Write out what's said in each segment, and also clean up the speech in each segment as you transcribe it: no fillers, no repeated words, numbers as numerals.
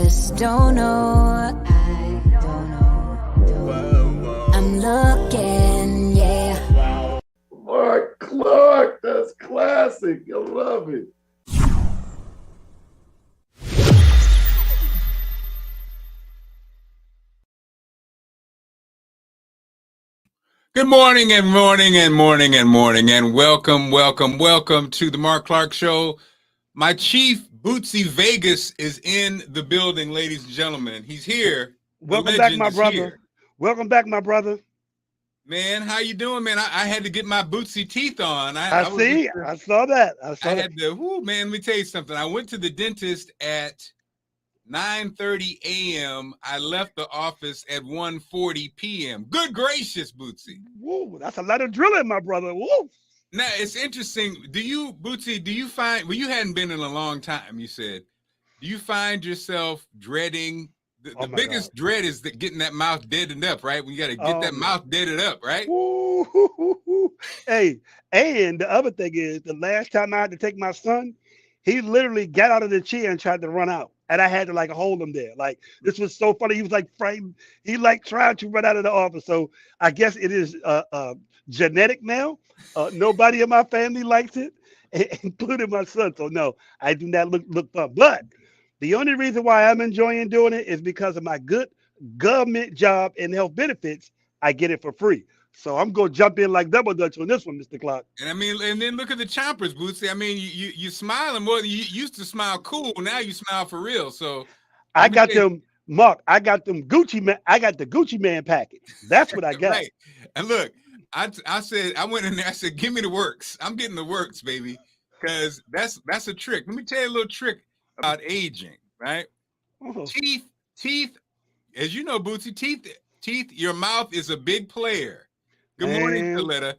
just don't know. I don't know. I'm looking, yeah. Marc Clarke, that's classic. I love it. Good morning and morning and morning and morning and welcome to the Marc Clarke Show. My chief, Bootsy Vegas, is in the building, ladies and gentlemen. He's here. Welcome back, my brother. Welcome back, my brother. Man, how you doing, man? I had to get my Bootsy teeth on. I saw that. Man, let me tell you something. I went to the dentist at 9:30 a.m. I left the office at 1:40 p.m. Good gracious, Bootsy. Whoa, that's a lot of drilling, my brother. Whoa. Now, it's interesting. Bootsy, do you find, well, you hadn't been in a long time, you said, do you find yourself dreading, the biggest dread is getting that mouth deadened up, right? When you got to get that mouth deadened up, right? Ooh. Hey, and the other thing is, the last time I had to take my son, he literally got out of the chair and tried to run out. And I had to like hold him there. Like, this was so funny. He was like frightened. He like trying to run out of the office. So I guess it is genetic now. Nobody in my family likes it, including my son. So no, I do not look fun. But the only reason why I'm enjoying doing it is because of my good government job and health benefits. I get it for free. So I'm going to jump in like double dutch on this one, Mr. Clarke. And I mean, and then look at the chompers, Bootsy. I mean, you smiling more. You used to smile cool. Now you smile for real. So I got them, Mark. I got them Gucci man. I got the Gucci man package. That's what I got. Right. And look, I said, I went in there. I said, give me the works. I'm getting the works, baby, because that's a trick. Let me tell you a little trick about aging, right? Oh. Teeth. As you know, Bootsy, teeth. Your mouth is a big player. Good morning, Coletta.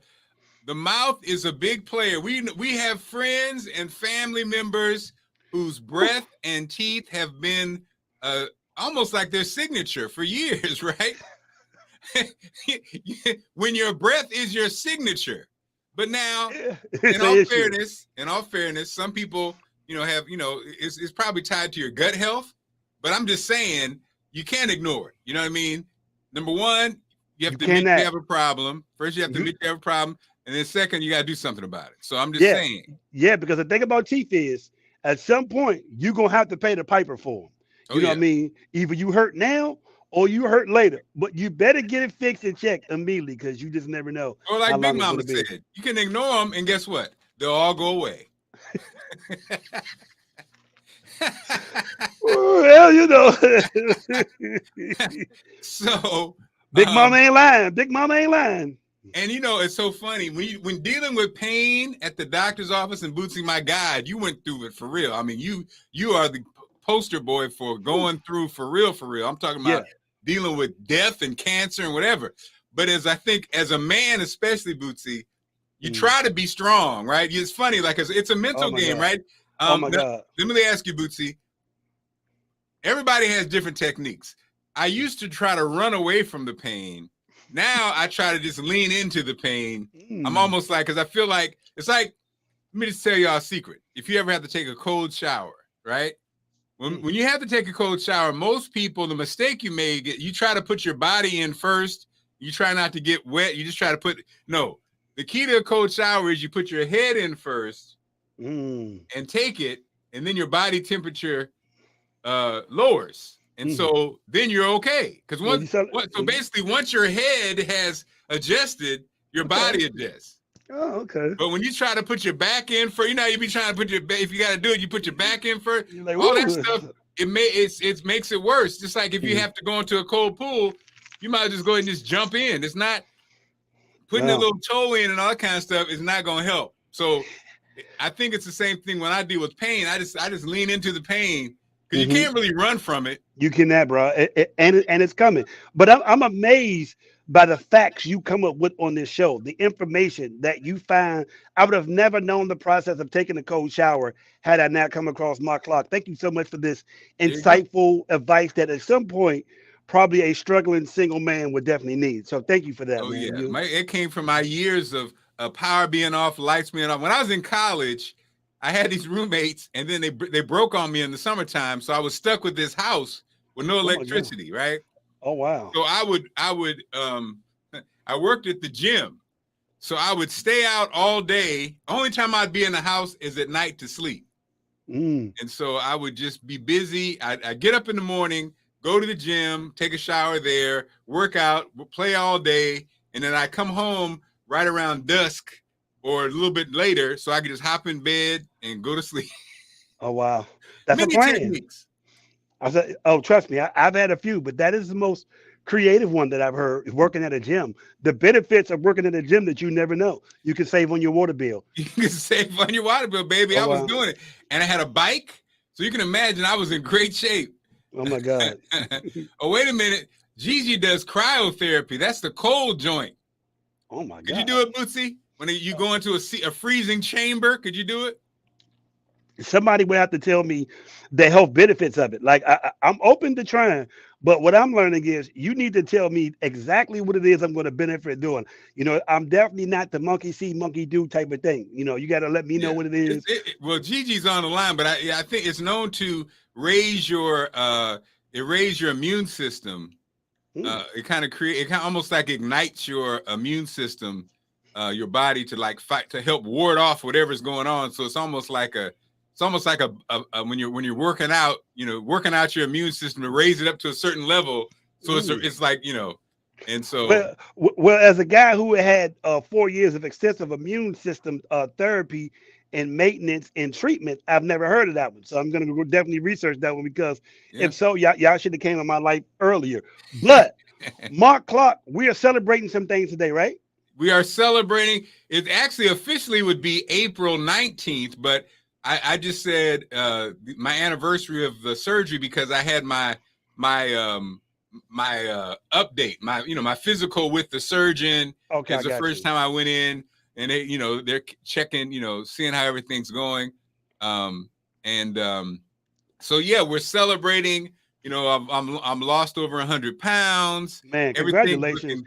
The mouth is a big player. We have friends and family members whose breath and teeth have been almost like their signature for years, right? When your breath is your signature. But now, in all fairness, some people, have, it's probably tied to your gut health. But I'm just saying, you can't ignore it. You know what I mean? Number one, you have to admit you have a problem. First, you have to admit you have a problem. And then second, you got to do something about it. So I'm just saying. Yeah, because the thing about teeth is, at some point, you're going to have to pay the piper for them. You know what I mean? Either you hurt now or you hurt later. But you better get it fixed and checked immediately because you just never know. Or like Big Mama said, you can ignore them and guess what? They'll all go away. Well, So Big Mama ain't lying. Big Mama ain't lying. And it's so funny when dealing with pain at the doctor's office, and Bootsy, my God, you went through it for real. I mean, you are the poster boy for going through for real. I'm talking about dealing with death and cancer and whatever. But as a man, especially Bootsy, you try to be strong, right? It's funny, like it's a mental game, right? God. Let me ask you, Bootsy. Everybody has different techniques. I used to try to run away from the pain. Now I try to just lean into the pain. I'm almost like, because I feel like, it's like, let me just tell y'all a secret. If you ever have to take a cold shower, right? When you have to take a cold shower, most people, the mistake you make, you try to put your body in first. You try not to get wet. You just try to the key to a cold shower is you put your head in first and take it, and then your body temperature lowers. And so then you're okay. Because basically once your head has adjusted, your body adjusts. Oh, okay. But when you try to put your back in first, you be trying to put if you got to do it, you put your back in first. Like, all that stuff, it makes it worse. Just like if you have to go into a cold pool, you might just go ahead and just jump in. It's not putting a little toe in and all that kind of stuff is not going to help. So I think it's the same thing when I deal with pain. I just lean into the pain. Because you can't really run from it. You cannot, bro. And it's coming. But I'm amazed by the facts you come up with on this show, the information that you find. I would have never known the process of taking a cold shower had I not come across Marc Clarke. Thank you so much for this insightful advice that at some point, probably a struggling single man would definitely need. So thank you for that, man. Yeah. It came from my years of power being off, lights being off. When I was in college, I had these roommates, and then they broke on me in the summertime, so I was stuck with this house with no electricity, right? Oh wow. So I worked at the gym, so I would stay out all day. Only time I'd be in the house is at night to sleep. And so I would just be busy. I'd get up in the morning, go to the gym, take a shower there, work out, play all day, and then I come home right around dusk or a little bit later, so I could just hop in bed and go to sleep. Oh wow, that's Many a plan. techniques. I said, oh, trust me, I've had a few, but that is the most creative one that I've heard. Is working at a gym. The benefits of working at a gym that you never know. You can save on your water bill. You can save on your water bill, baby. Oh, I was wow. doing it, and I had a bike, so you can imagine I was in great shape. Oh my God. Oh, wait a minute. Gigi does cryotherapy. That's the cold joint. Oh my God. Could you do it, Bootsy? When you go into a freezing chamber, could you do it? Somebody would have to tell me the health benefits of it. Like I'm open to trying, but what I'm learning is you need to tell me exactly what it is I'm going to benefit doing. You know, I'm definitely not the monkey see, monkey do type of thing. You know, you got to let me know what it is. Well, Gigi's on the line, but I think it's known to raise your immune system. It kind of almost like ignites your immune system, your body to like fight, to help ward off whatever's going on. So it's almost like a when you're working out, you know, working out your immune system to raise it up to a certain level. So it's like, you know, and so well, as a guy who had 4 years of extensive immune system therapy and maintenance and treatment, I've never heard of that one. So I'm going to definitely research that one, because if so, y'all should have came in my life earlier. But Marc Clarke, we are celebrating some things today, right? We are celebrating. It actually officially would be April 19th, but I just said my anniversary of the surgery, because I had my update, my physical with the surgeon. Okay, it's the first time I went in, and they're checking, seeing how everything's going. So yeah, we're celebrating. I'm lost over 100 pounds. Man, congratulations.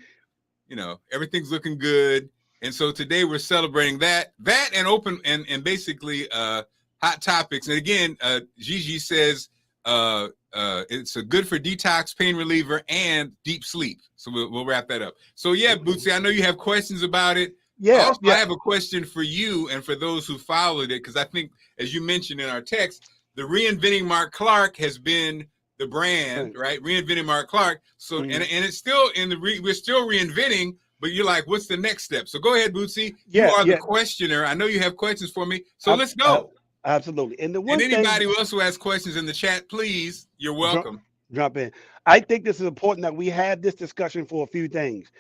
Everything's looking good. And so today we're celebrating that and open and basically hot topics. And again, Gigi says it's a good for detox, pain reliever, and deep sleep. So we'll wrap that up. So yeah, Bootsy, I know you have questions about it. Yeah. I have a question for you and for those who followed it, because I think, as you mentioned in our text, the Reinventing Marc Clarke has been the brand, right? Reinventing Marc Clarke. So and it's still we're still reinventing. But you're like, what's the next step? So go ahead, Bootsy. You are the questioner. I know you have questions for me. So let's go. Absolutely. And anybody else who has questions in the chat, please, you're welcome. Jump in. I think this is important that we have this discussion for a few things,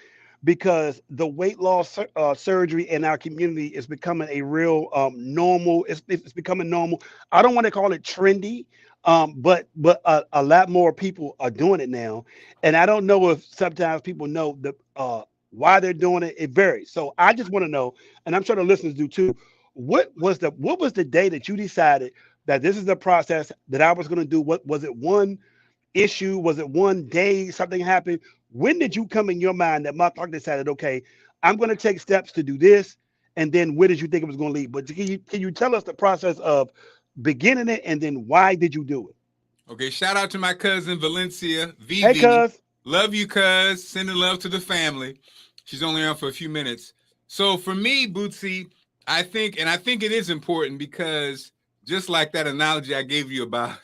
because the weight loss surgery in our community is becoming a real normal. It's becoming normal. I don't want to call it trendy, but a lot more people are doing it now. And I don't know if sometimes people know the why they're doing it. It varies. So I just want to know, and I'm sure the listeners do too, what was the day that you decided that this is the process that I was going to do? What was it? One issue? Was it one day something happened? When did you come in your mind that Marc Clarke decided, okay, I'm going to take steps to do this? And then where did you think it was going to lead? But can you tell us the process of beginning it, and then why did you do it? Okay. Shout out to my cousin Valencia. Vivi. Hey, cuz. Love you, cuz. Sending love to the family. She's only on for a few minutes. So for me, Bootsy, I think it is important, because just like that analogy I gave you about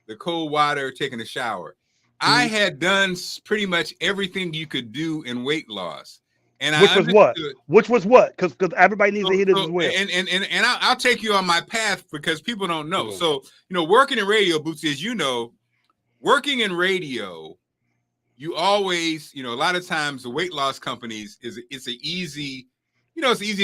the cold water, taking a shower, I had done pretty much everything you could do in weight loss. And Which was what? Because everybody needs to hear this as well. And I'll take you on my path, because people don't know. So, working in radio, Bootsy, as you know, working in radio, you always, a lot of times the weight loss companies it's an easy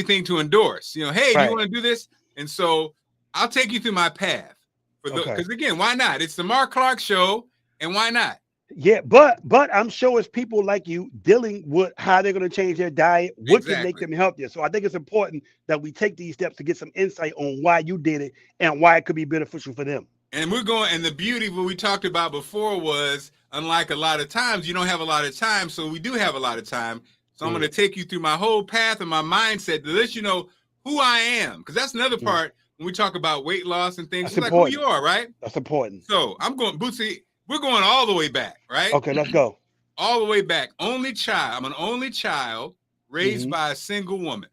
thing to endorse. Hey, do you want to do this? And so I'll take you through my path because again, why not? It's the Marc Clarke show, and why not? Yeah, but I'm sure it's people like you dealing with how they're going to change their diet, what can make them healthier. So I think it's important that we take these steps to get some insight on why you did it and why it could be beneficial for them. And and the beauty of what we talked about before was, unlike a lot of times, you don't have a lot of time. So we do have a lot of time. So I'm going to take you through my whole path and my mindset to let you know who I am. Because that's another part. when we talk about weight loss and things, That's it's important. like who you are, right? That's important. So I'm going, Bootsy, we're going all the way back, right? Okay, let's go. All the way back. Only child. I'm an only child raised by a single woman.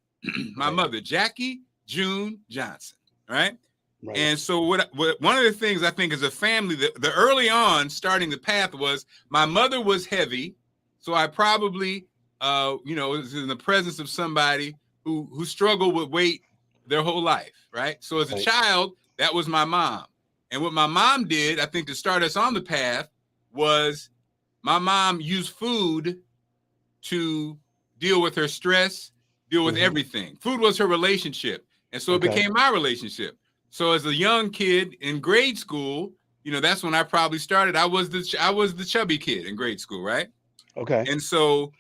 My mother, Jackie June Johnson, right? And so what one of the things I think as a family, the early on starting the path was my mother was heavy. So I probably, was in the presence of somebody who struggled with weight their whole life, right? So as a child, that was my mom. And what my mom did, I think, to start us on the path was my mom used food to deal with her stress, deal with everything. Food was her relationship. And so it became my relationship. So as a young kid in grade school, that's when I probably started. I was the chubby kid in grade school, right? Okay. And so,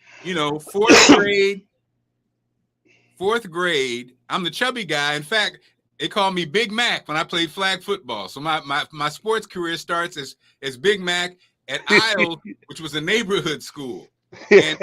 fourth grade, I'm the chubby guy. In fact, they called me Big Mac when I played flag football. So my sports career starts as Big Mac at Isle, which was a neighborhood school. And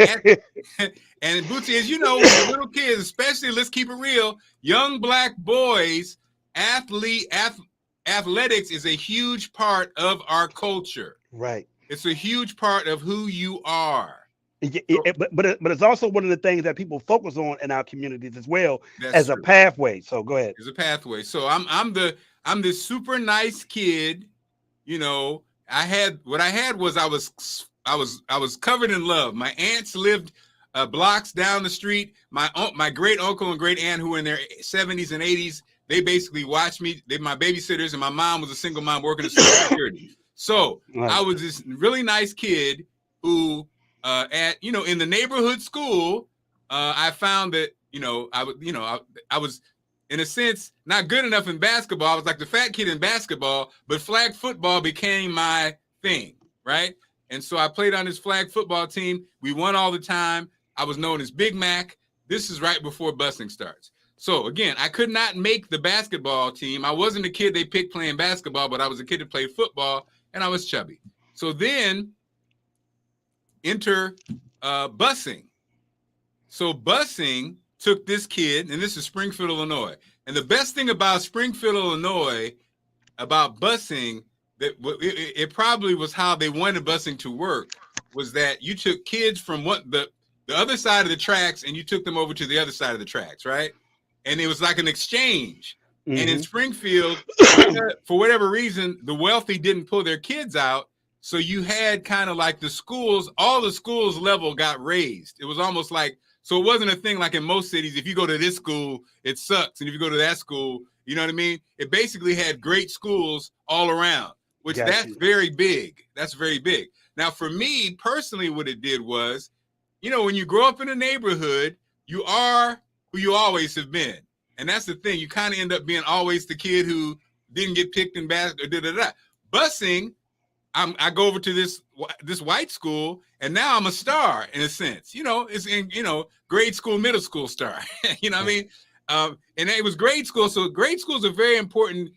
Bootsy, as you know, when you're little kids, especially, let's keep it real, young Black boys, athletics is a huge part of our culture. Right. It's a huge part of who you are. But it's also one of the things that people focus on in our communities as well as a pathway. So go ahead. As a pathway. So I'm this super nice kid. I was covered in love. My aunts lived blocks down the street. My great uncle and great aunt, who were in their 70s and 80s, they basically watched me. They my babysitters, and my mom was a single mom working at Social Security. So I was this really nice kid who, in the neighborhood school, I found that I was in a sense not good enough in basketball. I was like the fat kid in basketball, but flag football became my thing, right? And so I played on this flag football team. We won all the time. I was known as Big Mac. This is right before busing starts. So again, I could not make the basketball team. I wasn't a kid they picked playing basketball, but I was a kid that played football, and I was chubby. So then enter busing. So busing took this kid, and this is Springfield, Illinois. And the best thing about Springfield, Illinois, about busing, that it probably was how they wanted busing to work, was that you took kids from the other side of the tracks and you took them over to the other side of the tracks, right? And it was like an exchange. And in Springfield, for whatever reason, the wealthy didn't pull their kids out. So you had kind of like all the schools level got raised. It was almost like, so it wasn't a thing like in most cities, if you go to this school, it sucks. And if you go to that school, you know what I mean? It basically had great schools all around, which that's very big. That's very big. Now, for me personally, what it did was, when you grow up in a neighborhood, you are who you always have been. And that's the thing. You kind of end up being always the kid who didn't get picked in basketball. Busing, I go over to this white school, and now I'm a star in a sense. It's in grade school, middle school star. You know what I mean? And it was grade school. So grade school is a very important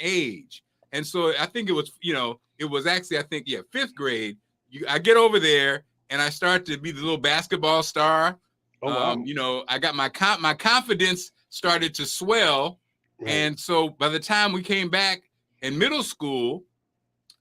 age. And so I think it was actually, I think, fifth grade. I get over there and I start to be the little basketball star. Oh, wow. I got my confidence started to swell. Right. And so by the time we came back in middle school,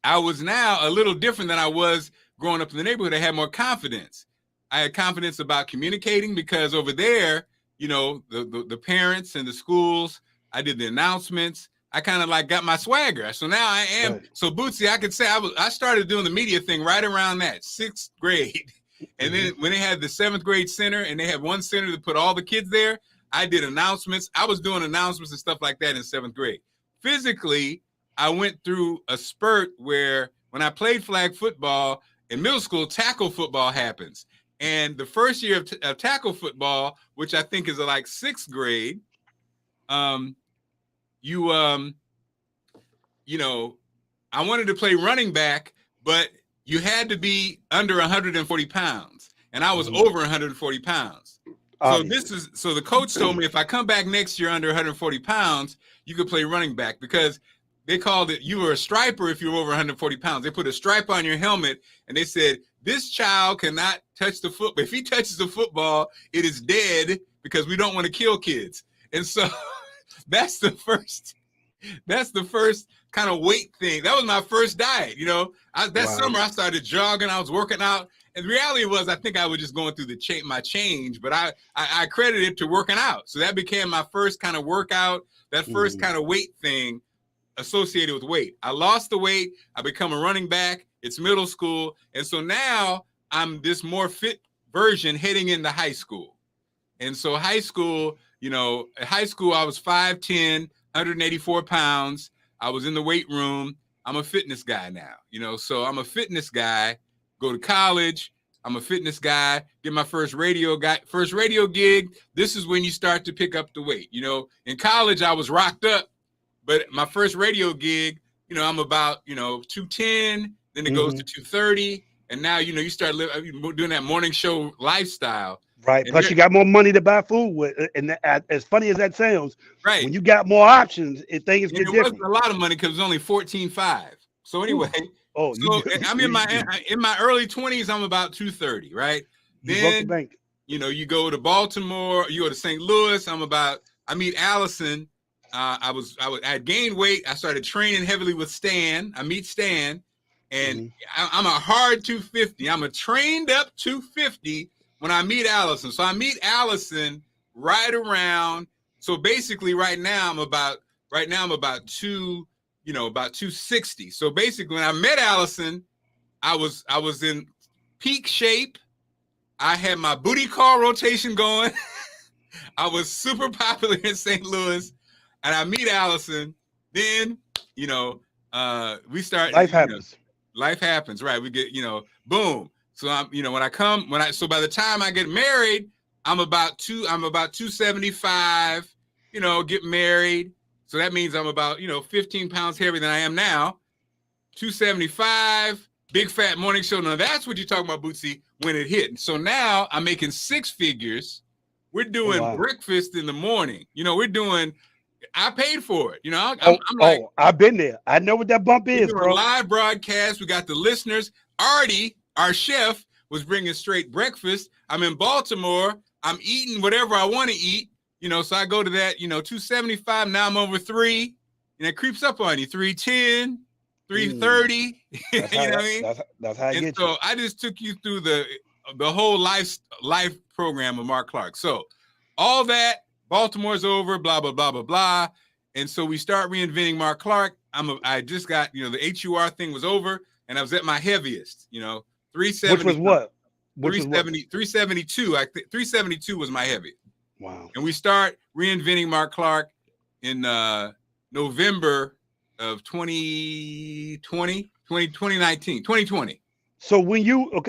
I was now a little different than I was growing up in the neighborhood. I had more confidence. I had confidence about communicating because over there, the parents and the schools, I did the announcements. I kind of like got my swagger. So now I am. Right. So Bootsy, I could say I started doing the media thing right around that 6th grade. And then when they had the 7th grade center and they had one center to put all the kids there, I did announcements. I was doing announcements and stuff like that in 7th grade. Physically, I went through a spurt where when I played flag football in middle school, tackle football happens. And the first year of tackle football, which I think is like 6th grade, I wanted to play running back, but you had to be under 140 pounds. And I was over 140 pounds. So the coach told me if I come back next year under 140 pounds, you could play running back because they called it, you were a striper if you were over 140 pounds. They put a stripe on your helmet and they said, this child cannot touch the football. If he touches the football, it is dead because we don't want to kill kids. And so that's the first kind of weight thing. That was my first diet. You know, that summer I started jogging. I was working out. And the reality was, I think I was just going through my change, but I credit it to working out. So that became my first kind of workout, that first kind of weight thing associated with weight. I lost the weight. I become a running back. It's middle school. And so now I'm this more fit version heading into high school. And so high school, you know, at high school, I was 5'10", 184 pounds. I was in the weight room. I'm a fitness guy now, you know, so I'm a fitness guy, go to college. I'm a fitness guy, get my first radio gig. This is when you start to pick up the weight. You know, in college, I was rocked up, but my first radio gig, you know, I'm about, you know, 210, then it goes to 230. And now, you know, you start doing that morning show lifestyle. Right. And plus, you got more money to buy food with. And as funny as that sounds, right, when you got more options, things get different. It wasn't a lot of money because it was only $14.5. So anyway, I'm in my early 20s. I'm about 230, right? Then, you know, you go to Baltimore, you go to St. Louis. I meet Allison. I gained weight. I started training heavily with Stan. I meet Stan, and I'm a hard 250. I'm a trained up 250 when I meet Allison. So I meet Allison right around. So basically, right now I'm about 260. So basically, when I met Allison, I was in peak shape. I had my booty call rotation going. I was super popular in St. Louis, and I meet Allison. Then, you know, we start. Life happens. Life happens, right? We get, you know, boom. So I'm, you know, so by the time I get married, I'm about 275. You know, get married. So that means I'm about, you know, 15 pounds heavier than I am now. 275, big fat morning show. Now that's what you're talking about, Bootsy, when it hit. So now I'm making six figures. We're doing breakfast in the morning. You know, I paid for it. You know, I've been there. I know what that bump is, bro. Live broadcast. We got the listeners. Artie, our chef, was bringing straight breakfast. I'm in Baltimore. I'm eating whatever I want to eat. You know, so I go to that, you know, 275. Now I'm over 3, and it creeps up on you. 310, 330. You know what I mean? That's how I get you. So I just took you through the whole life program of Marc Clarke. So all that, Baltimore's over, blah, blah, blah, blah, blah. And so we start reinventing Marc Clarke. I just got, you know, the HUR thing was over, and I was at my heaviest, you know, 370. Which was what? 372. 372 was my heaviest. Wow. And we start reinventing Marc Clarke in November of 2020. So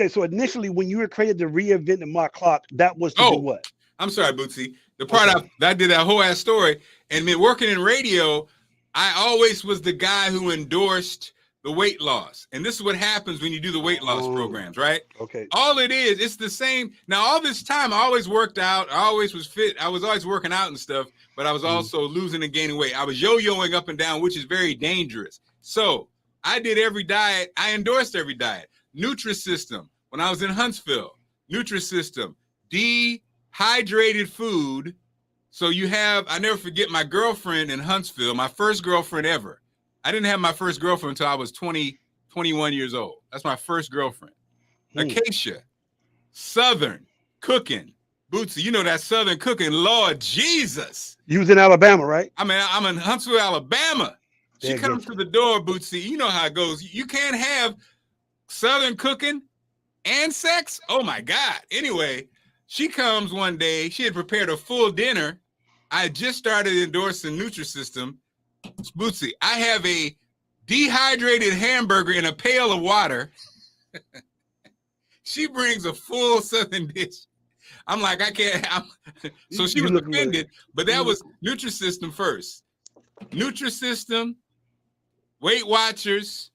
so initially when you were created to reinvent the Marc Clarke, that was to do what? I'm sorry, Bootsy. The part I did that whole ass story, and then working in radio, I always was the guy who endorsed the weight loss. And this is what happens when you do the weight loss programs, right? Okay. All it is, it's the same. Now, all this time, I always worked out. I always was fit. I was always working out and stuff, but I was also losing and gaining weight. I was yo-yoing up and down, which is very dangerous. So I did every diet. I endorsed every diet. Nutrisystem, when I was in Huntsville, Nutrisystem, dehydrated food. So I never forget my girlfriend in Huntsville, my first girlfriend ever. I didn't have my first girlfriend until I was 21 years old. That's my first girlfriend. Acacia, Southern cooking. Bootsy, you know that Southern cooking, Lord Jesus. You was in Alabama, right? I mean, I'm in Huntsville, Alabama. She comes to the door, Bootsy. You know how it goes. You can't have Southern cooking and sex. Oh my God. Anyway, she comes one day. She had prepared a full dinner. I just started endorsing Nutrisystem. Bootsy, I have a dehydrated hamburger in a pail of water. She brings a full Southern dish. I'm like, I can't. So she was offended, but that was Nutrisystem first. Nutrisystem, Weight Watchers,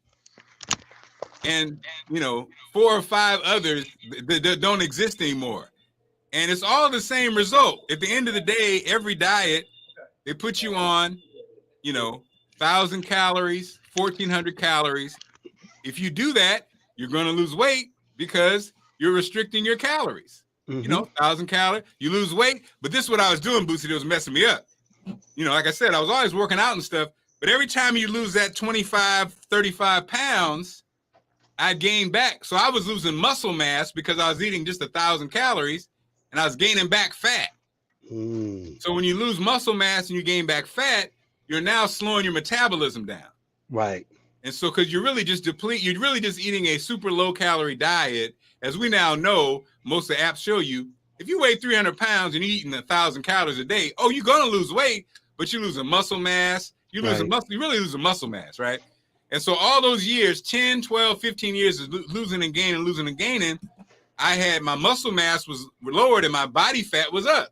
and, you know, 4 or 5 others that don't exist anymore. And it's all the same result. At the end of the day, every diet, they put you on, you know, 1,000 calories, 1,400 calories. If you do that, you're going to lose weight because you're restricting your calories. You know, 1,000 calories, you lose weight. But this is what I was doing, Bootsy, that was messing me up. you know, like I said, I was always working out and stuff, but every time you lose that 25, 35 pounds, I gained back. So I was losing muscle mass because I was eating just 1,000 calories and I was gaining back fat. So when you lose muscle mass and you gain back fat, you're now slowing your metabolism down. Right. And so, because you're really just you're really just eating a super low calorie diet. As we now know, most of the apps show you, if you weigh 300 pounds and you're eating 1,000 calories a day, oh, you're going to lose weight, but you're losing muscle mass. You're losing muscle, you really losing muscle mass, right? And so all those years, 10, 12, 15 years of losing and gaining, I had my muscle mass was lowered and my body fat was up.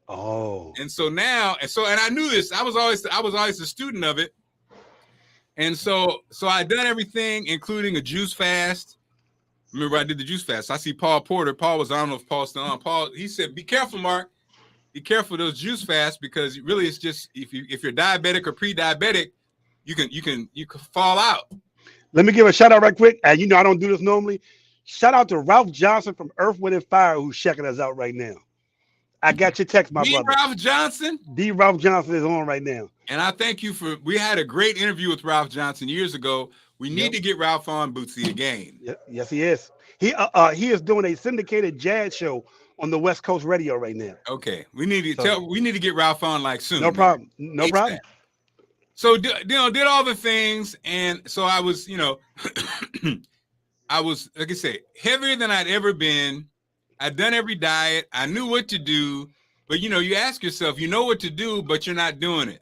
Oh. And so now, and I knew this. I was always a student of it. And so I done everything, including a juice fast. Remember, I did the juice fast. I see Paul Porter. Paul was, I don't know if Paul's still on. Paul, he said, "Be careful, Mark. Be careful of those juice fasts because really it's just if you're diabetic or pre-diabetic, you can fall out." Let me give a shout out right quick. And you know I don't do this normally. Shout out to Ralph Johnson from Earth, Wind and Fire who's checking us out right now. I got your text, my brother. Ralph Johnson. Ralph Johnson is on right now. And I thank you for. We had a great interview with Ralph Johnson years ago. We need to get Ralph on Bootsy again. Yes, he is. He is doing a syndicated jazz show on the West Coast radio right now. Okay, we need to get Ralph on like soon. No problem. No problem. So did all the things, and so I was, I was, like I say, heavier than I'd ever been. I'd done every diet. I knew what to do, but you ask yourself, you know what to do, but you're not doing it.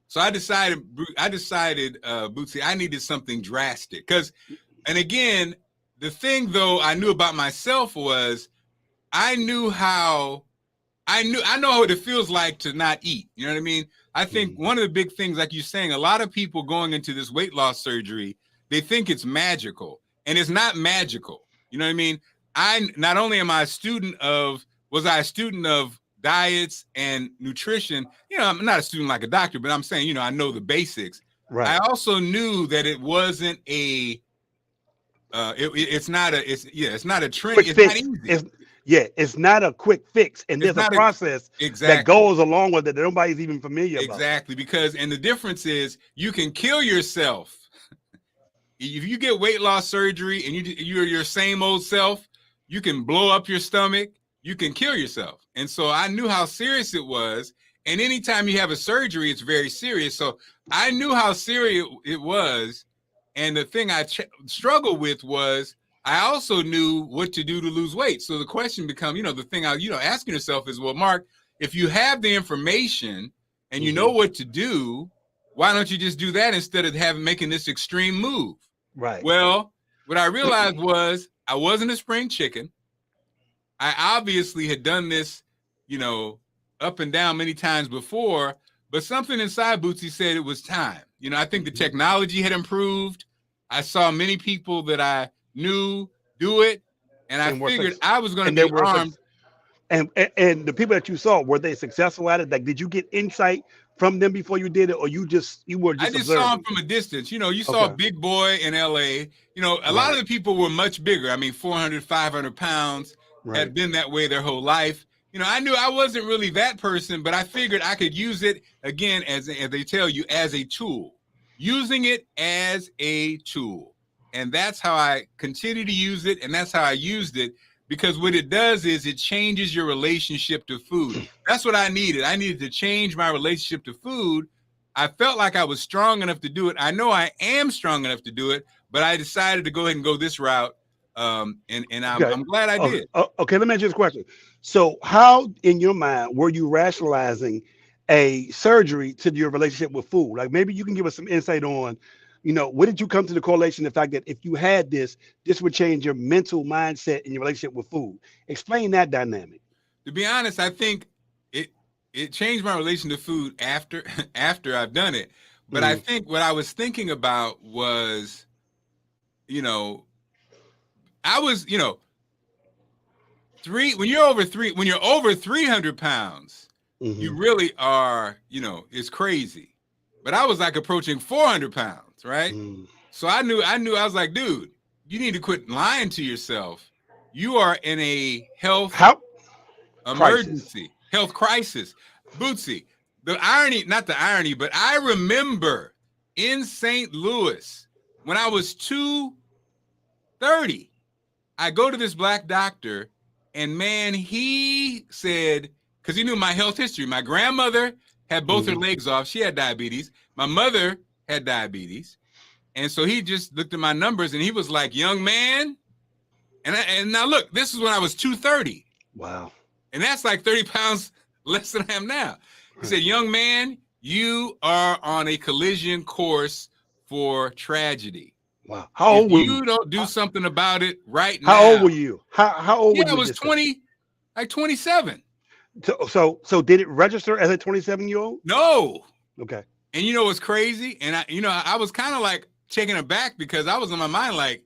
So I decided, Bootsy, I needed something drastic. And again, the thing though I knew about myself was I know what it feels like to not eat. You know what I mean? I think one of the big things, like you're saying, a lot of people going into this weight loss surgery, they think it's magical, and it's not magical. You know what I mean? Not only am I a student of diets and nutrition. I'm not a student like a doctor, but I'm saying, I know the basics. Right. I also knew that it wasn't it's not a trend. It's not easy. It's not a quick fix, and there's a process that goes along with it that nobody's even familiar about. Exactly, and the difference is you can kill yourself. If you get weight loss surgery and you're your same old self, you can blow up your stomach, you can kill yourself. And so I knew how serious it was. And anytime you have a surgery, it's very serious. So I knew how serious it was. And the thing I struggled with was I also knew what to do to lose weight. So the question becomes, the thing asking yourself is, well, Mark, if you have the information and you know what to do, why don't you just do that instead of making this extreme move? Right. Well, what I realized was I wasn't a spring chicken. I obviously had done this, up and down many times before, but something inside Bootsy said it was time. I think the technology had improved. I saw many people that I knew do it, and I figured I was going to be armed. And the people that you saw, were they successful at it? Like, did you get insight from them before you did it, or you were just I just saw them from a distance. You saw a big boy in LA. A lot of the people were much bigger. I mean, 400, 500 pounds, had been that way their whole life. I knew I wasn't really that person, but I figured I could use it again, as they tell you, as a tool, using it as a tool. And that's how I continue to use it. And that's how I used it, because what it does is it changes your relationship to food. That's what I needed. I needed to change my relationship to food. I felt like I was strong enough to do it. I know I am strong enough to do it, but I decided to go ahead and go this route. I'm glad I did. Okay, let me ask you this question. So how, in your mind, were you rationalizing a surgery to your relationship with food? Like, maybe you can give us some insight on, what did you come to the correlation, the fact that if you had this would change your mental mindset in your relationship with food? Explain that dynamic. To be honest, I think it changed my relation to food after I've done it. But I think what I was thinking about was, I was, when you're over 300 pounds, you really are, it's crazy. But I was like approaching 400 pounds, right? So I knew I was like, dude, you need to quit lying to yourself. You are in a health emergency, health crisis. Bootsy, the irony, not the irony, but I remember in St. Louis when I was 230, I go to this black doctor, and man, he said, because he knew my health history. My grandmother had both her legs off. She had diabetes. My mother had diabetes. And so he just looked at my numbers and he was like, young man. And now look, this is when I was 230. Wow. And that's like 30 pounds less than I am now. He said, young man, you are on a collision course for tragedy. Wow. How old were you? You don't do something about it right now. How old were you? How old were you? I was 20, like 27. So did it register as a 27-year-old? No. Okay. And you know what's crazy? And I was kind of like taken aback because I was in my mind like,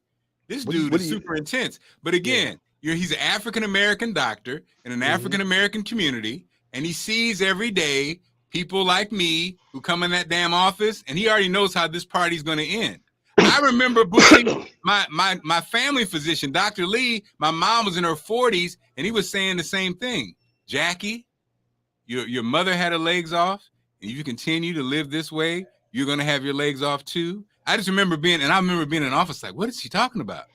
this dude is super intense. But again, he's an African-American doctor in an African-American community, and he sees every day people like me who come in that damn office, and he already knows how this party's going to end. I remember Bootsy, my family physician, Dr. Lee, my mom was in her 40s, and he was saying the same thing. Jackie, your mother had her legs off, and if you continue to live this way, you're going to have your legs off too. I remember being in an office like, what is she talking about?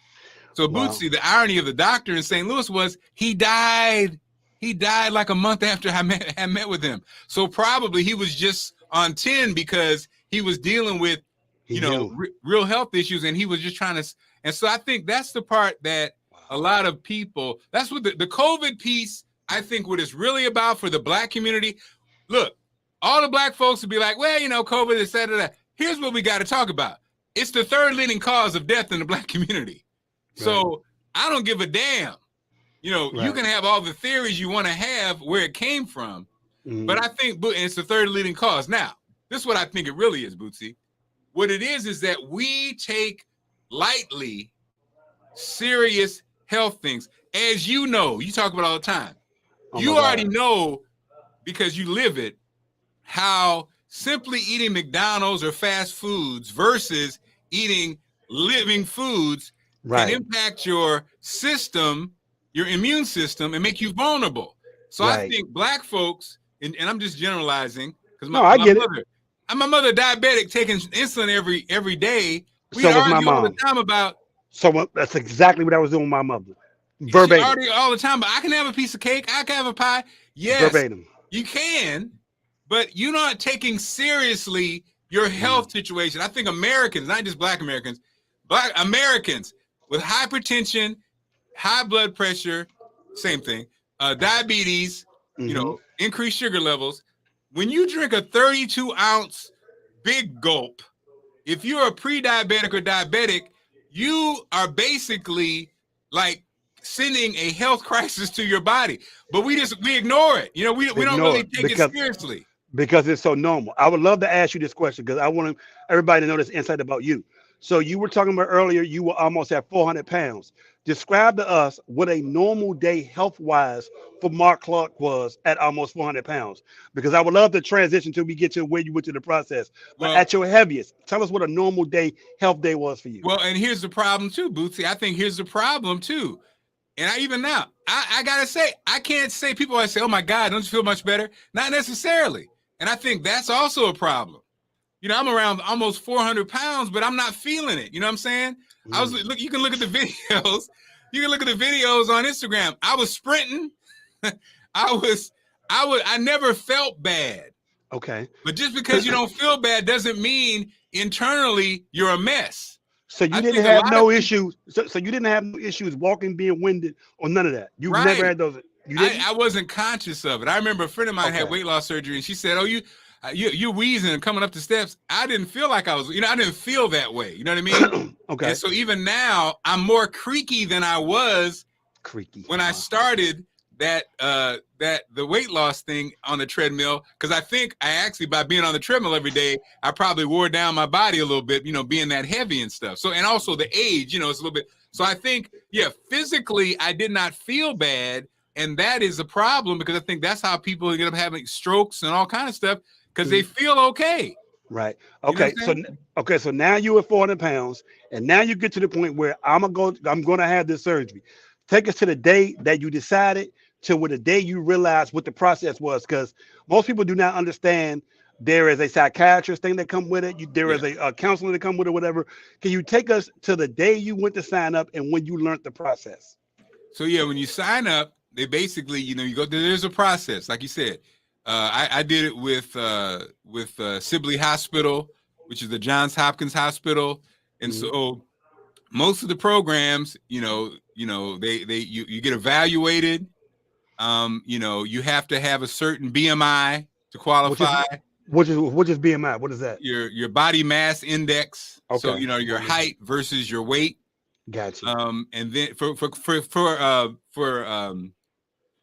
So Bootsy, the irony of the doctor in St. Louis was he died. He died like a month after I met with him. So probably he was just on 10 because he was dealing with, real health issues, and he was just trying to. And so I think that's the part that a lot of people, that's what the COVID piece, I think what it's really about for the black community. Look, all the black folks would be like, well, COVID, et cetera. Here's what we got to talk about. It's the third leading cause of death in the black community. Right. So I don't give a damn. You can have all the theories you want to have where it came from, but I think it's the third leading cause. Now, this is what I think it really is, Bootsy. What it is that we take lightly serious health things. As you know, you talk about all the time. You already know, because you live it, how simply eating McDonald's or fast foods versus eating living foods can impact your system, your immune system, and make you vulnerable. So I think black folks, and I'm just generalizing, because my mother diabetic, taking insulin every day. We argue all the time about. So that's exactly what I was doing with my mother. Verbatim. Argue all the time, but I can have a piece of cake. I can have a pie. Yes, verbatim. You can, but you're not taking seriously your health situation. I think Americans, not just black Americans with hypertension, high blood pressure, same thing, diabetes, increased sugar levels. When you drink a 32-ounce big gulp, if you're a pre-diabetic or diabetic, you are basically like sending a health crisis to your body. But we ignore it. We don't really take it seriously. Because it's so normal. I would love to ask you this question because I want everybody to know this insight about you. So you were talking about earlier, you were almost at 400 pounds. Describe to us what a normal day health-wise for Marc Clarke was at almost 400 pounds. Because I would love to transition till we get to where you went through the process. But at your heaviest, tell us what a normal day, health day was for you. Well, and here's the problem too, Bootsy. I think here's the problem too. And I got to say, I can't say, people always say, oh my God, don't you feel much better? Not necessarily. And I think that's also a problem. I'm around almost 400 pounds, but I'm not feeling it. You know what I'm saying? You can look at the videos. You can look at the videos on Instagram. I was sprinting. I never felt bad. Okay. But just because you don't feel bad doesn't mean internally you're a mess. So you didn't have no issues. So you didn't have no issues walking, being winded, or none of that. You never had those. I wasn't conscious of it. I remember a friend of mine had weight loss surgery, and she said, "Oh, you're wheezing and coming up the steps." I didn't feel like I was. I didn't feel that way. You know what I mean? Okay. And so even now, I'm more creaky than I was when I started that the weight loss thing on the treadmill, because I think I actually, by being on the treadmill every day, I probably wore down my body a little bit, being that heavy and stuff. So, and also the age, it's a little bit. So I think, physically I did not feel bad, and that is a problem, because I think that's how people end up having strokes and all kind of stuff, because they feel okay. Right. Okay. So now you're at 400 pounds, and now you get to the point where I'm going to have this surgery. Take us to the day that you decided to where the day you realize what the process was, because most people do not understand there is a psychiatrist thing that come with it. There is a counselor that come with it, whatever. Can you take us to the day you went to sign up and when you learned the process? So yeah, when you sign up, they basically, you go. There's a process, like you said. I did it with Sibley Hospital, which is the Johns Hopkins Hospital, and so most of the programs, you get evaluated. You have to have a certain BMI to qualify. Which is BMI? What is that? Your body mass index. Okay. So your height versus your weight. Gotcha. And then for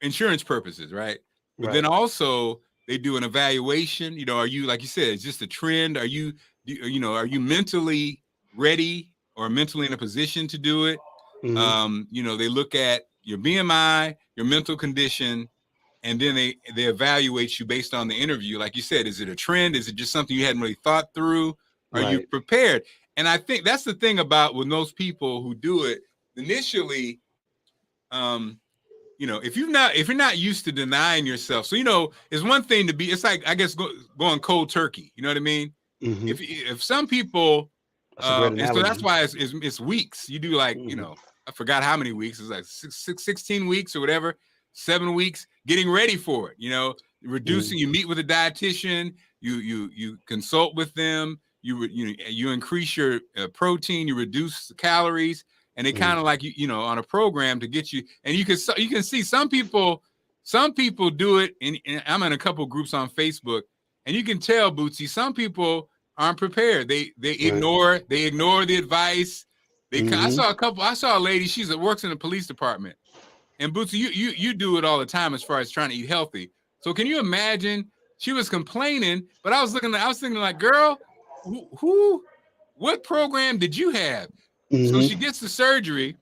insurance purposes, right? But then also they do an evaluation. Are you, like you said, it's just a trend? Are you mentally ready or mentally in a position to do it? They look at your BMI, your mental condition, and then they evaluate you based on the interview. Like you said, is it a trend? Is it just something you hadn't really thought through? Are you prepared? And I think that's the thing about with those people who do it initially. If you're not used to denying yourself, so it's one thing to be. It's like, I guess, going cold turkey. You know what I mean? If some people, and so that's why it's weeks. You do like I forgot how many weeks. It's like 16 weeks or whatever, 7 weeks getting ready for it. Reducing. You meet with a dietitian. You consult with them. You increase your protein. You reduce the calories. And they kind of like on a program to get you, and you can see some people do it. And I'm in a couple of groups on Facebook, and you can tell, Bootsy, some people aren't prepared. They ignore the advice. I saw a lady. She works in the police department, and Bootsy, you do it all the time as far as trying to eat healthy. So can you imagine? She was complaining, but I was thinking like, girl, what program did you have? So she gets the surgery.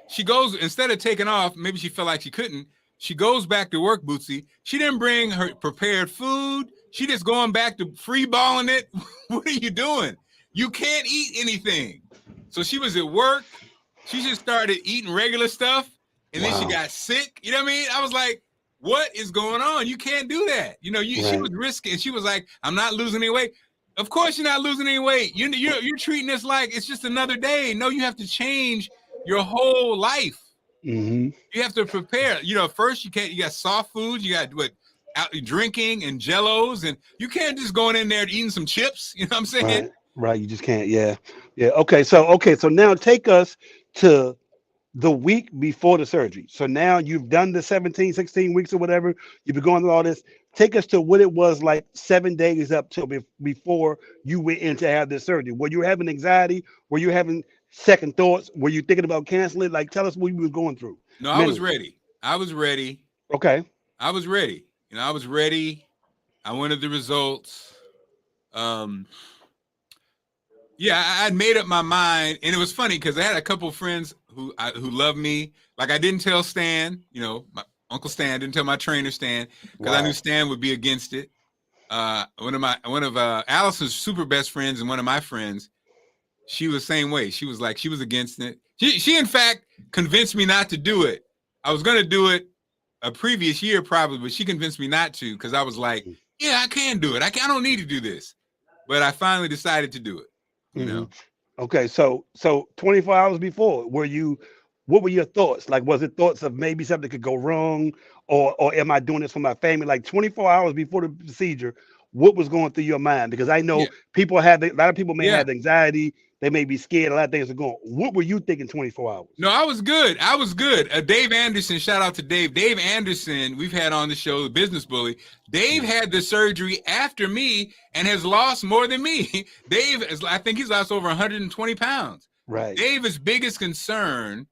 She goes, instead of taking off, maybe she felt like she couldn't. She goes back to work, Bootsy. She didn't bring her prepared food. She just going back to free balling it. What are you doing? You can't eat anything. So she was at work. She just started eating regular stuff. And then she got sick. You know what I mean? I was like, what is going on? You can't do that. She was risky. And she was like, I'm not losing any weight. Of course you're not losing any weight. You're treating this like it's just another day. No, you have to change your whole life. You have to prepare. First you got soft foods. You got drinking and jellos, and you can't just going in there eating some chips. You know what I'm saying? Right. You just can't. Yeah. Okay. So now take us to the week before the surgery. So now you've done the 17, 16 weeks or whatever. You've been going through all this. Take us to what it was like 7 days up till before you went in to have this surgery. Were you having anxiety? Were you having second thoughts? Were you thinking about canceling? Like, tell us what you were going through. No, I was ready. Okay. I was ready. I was ready. I wanted the results. I'd made up my mind, and it was funny because I had a couple of friends who loved me. Like, I didn't tell Stan, my Uncle Stan, didn't tell my trainer Stan, because I knew Stan would be against it. One of Allison's super best friends and one of my friends, she was the same way. She was against it. She in fact convinced me not to do it. I was gonna do it a previous year probably, but she convinced me not to because I was like, yeah, I can do it. I don't need to do this. But I finally decided to do it. Okay, so 24 hours before, what were your thoughts? Like, was it thoughts of maybe something could go wrong, or am I doing this for my family? Like 24 hours before the procedure, what was going through your mind? Because I know people a lot of people may have anxiety. They may be scared. A lot of things are going. What were you thinking 24 hours? No, I was good. Dave Anderson, shout out to Dave. Dave Anderson, we've had on the show, the business bully. Dave had the surgery after me and has lost more than me. Dave, I think he's lost over 120 pounds. Right. Dave's biggest concern,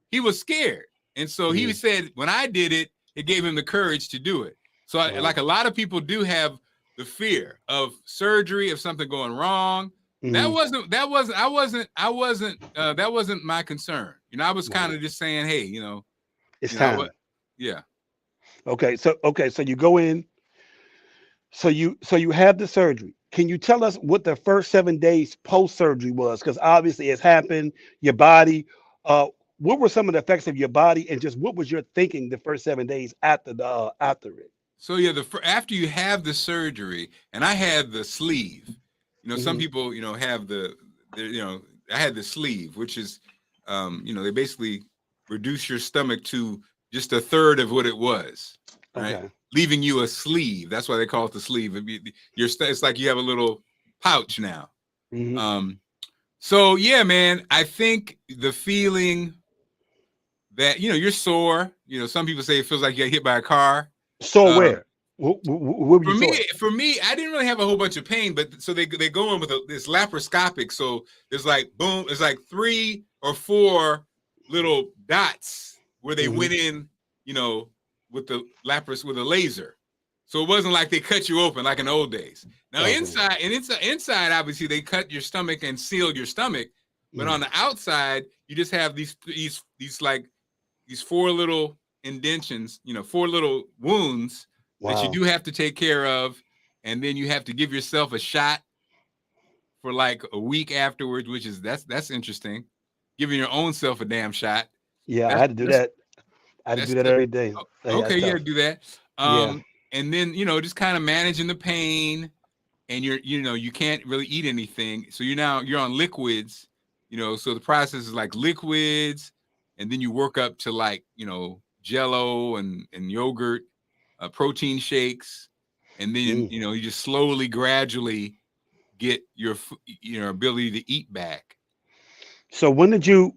he was scared. And so he said, when I did it, it gave him the courage to do it. So like a lot of people do have the fear of surgery, of something going wrong. That wasn't my concern. I was kind of just saying, hey, it's time. Yeah. Okay. So you go in. So you have the surgery. Can you tell us what the first 7 days post surgery was? Because obviously it's happened. Your body. what were some of the effects of your body, and just what was your thinking the first 7 days after the after it? So yeah, after you have the surgery, and I had the sleeve. Some Hmm. people, have I had the sleeve, which is, they basically reduce your stomach to just a third of what it was, right? Okay. Leaving you a sleeve. That's why they call it the sleeve. It's like you have a little pouch now. Hmm. So yeah, man, I think the feeling that, you're sore, some people say it feels like you got hit by a car. So Um, where? Where were you For me, sore at? I didn't really have a whole bunch of pain, but so they go in with this laparoscopic. So there's like boom, it's like 3 or 4 little dots where they Hmm. went in, with the with a laser. So it wasn't like they cut you open like in the old days. Now Okay. inside, obviously they cut your stomach and seal your stomach, but on Mm. the outside you just have these 4 little indentions, 4 little wounds that you Wow. do have to take care of, and then you have to give yourself a shot for like a week afterwards, which is that's interesting. Giving your own self a damn shot. Yeah, I That's had to do that's that. I had to that's do that every day. Yeah, okay. that's You got tough. to do that. Yeah. And then just kind of managing the pain, and you can't really eat anything, so you're on liquids. So the process is like liquids, and then you work up to like Jello and yogurt, protein shakes, and then Mm. you just slowly, gradually get your ability to eat back. So when did you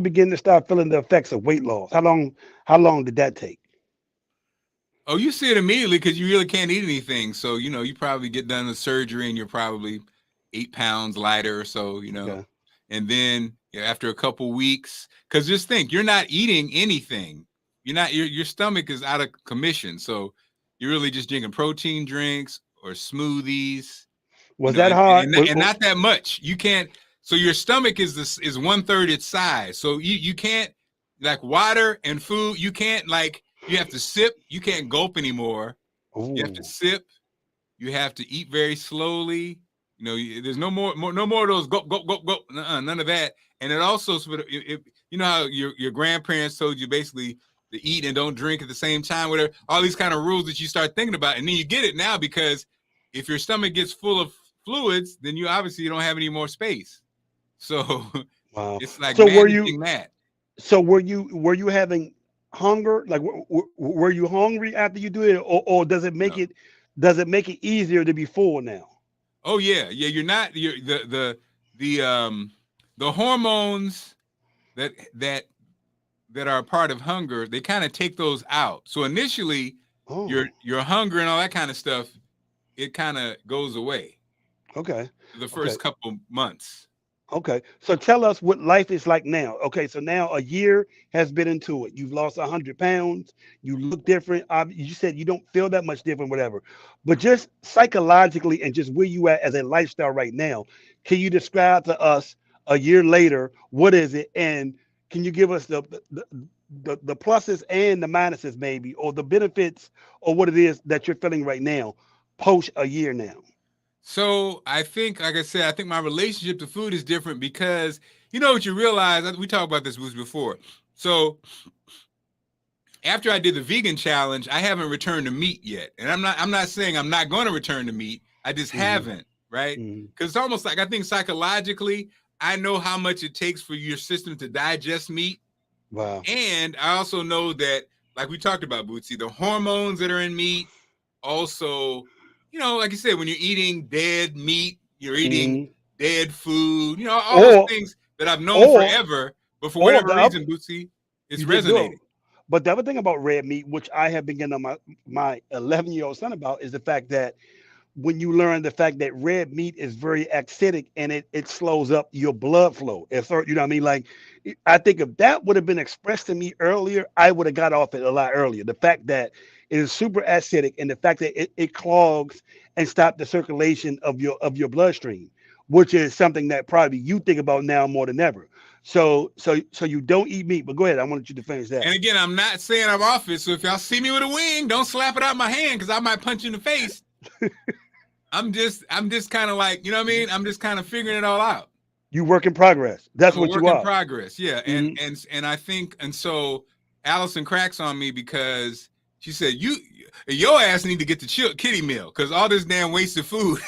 begin to start feeling the effects of weight loss? How long did that take? Oh, you see it immediately because you really can't eat anything. So you probably get done with surgery and you're probably 8 pounds lighter or so. Okay. And then after a couple weeks, because just think, you're not eating anything. You're not your stomach is out of commission. So you're really just drinking protein drinks or smoothies, Was that hard? and not that much. You can't. So your stomach is 1/3 its size. So you can't, like, water and food. You can't, like, you have to sip. You can't gulp anymore. You have to Ooh. sip. You have to eat very slowly. There's no more of those gulp gulp gulp gulp. None of that. And it also, how your grandparents told you basically to eat and don't drink at the same time, whatever. All these kind of rules that you start thinking about, and then you get it now, because if your stomach gets full of fluids, then you obviously don't have any more space. So Wow. it's like So were you managing that. so were you having hunger? Like were you hungry after you do it, or does it make No. it easier to be full now? Oh yeah, yeah. You're not. You're the hormones that that that are a part of hunger. They kind of take those out. So initially, Oh, your hunger and all that kind of stuff, it kind of goes away okay. the Okay. first couple months. Okay, so tell us what life is like now. Okay, so now a year has been into it. You've lost 100 pounds. You look different. You said you don't feel that much different, whatever. But just psychologically and just where you at as a lifestyle right now, can you describe to us a year later what is it, and can you give us the pluses and the minuses maybe, or the benefits, or what it is that you're feeling right now, post a year now? So I think, like I said, I think my relationship to food is different because what you realize. We talked about this before. So after I did the vegan challenge, I haven't returned to meat yet, and I'm not saying I'm not going to return to meat. I just Hmm. haven't, right? Hmm. Because it's almost like, I think psychologically, I know how much it takes for your system to digest meat. Wow. And I also know that, like we talked about, Bootsy, the hormones that are in meat also, like you said, when you're eating dead meat, you're eating Hmm. dead food, all those Or things that I've known or forever, but for or whatever the other, reason, Bootsy, it's you didn't do it. resonating. But the other thing about red meat, which I have been getting on my 11-year-old son about, is the fact that when you learn the fact that red meat is very acidic and it slows up your blood flow. You know what I mean? Like, I think if that would have been expressed to me earlier, I would have got off it a lot earlier. The fact that it is super acidic, and the fact that it clogs and stop the circulation of your bloodstream, which is something that probably you think about now more than ever. So you don't eat meat. But go ahead. I wanted you to finish that. And again, I'm not saying I'm off it. So if y'all see me with a wing, don't slap it out my hand, because I might punch you in the face. I'm just kind of like, you know what I mean? I'm just kind of figuring it all out. You work in progress. That's I'm a what work you in are. progress. Yeah. Mhm. And I think, and so Allison cracks on me because she said, your ass need to get the kitty meal because all this damn wasted food.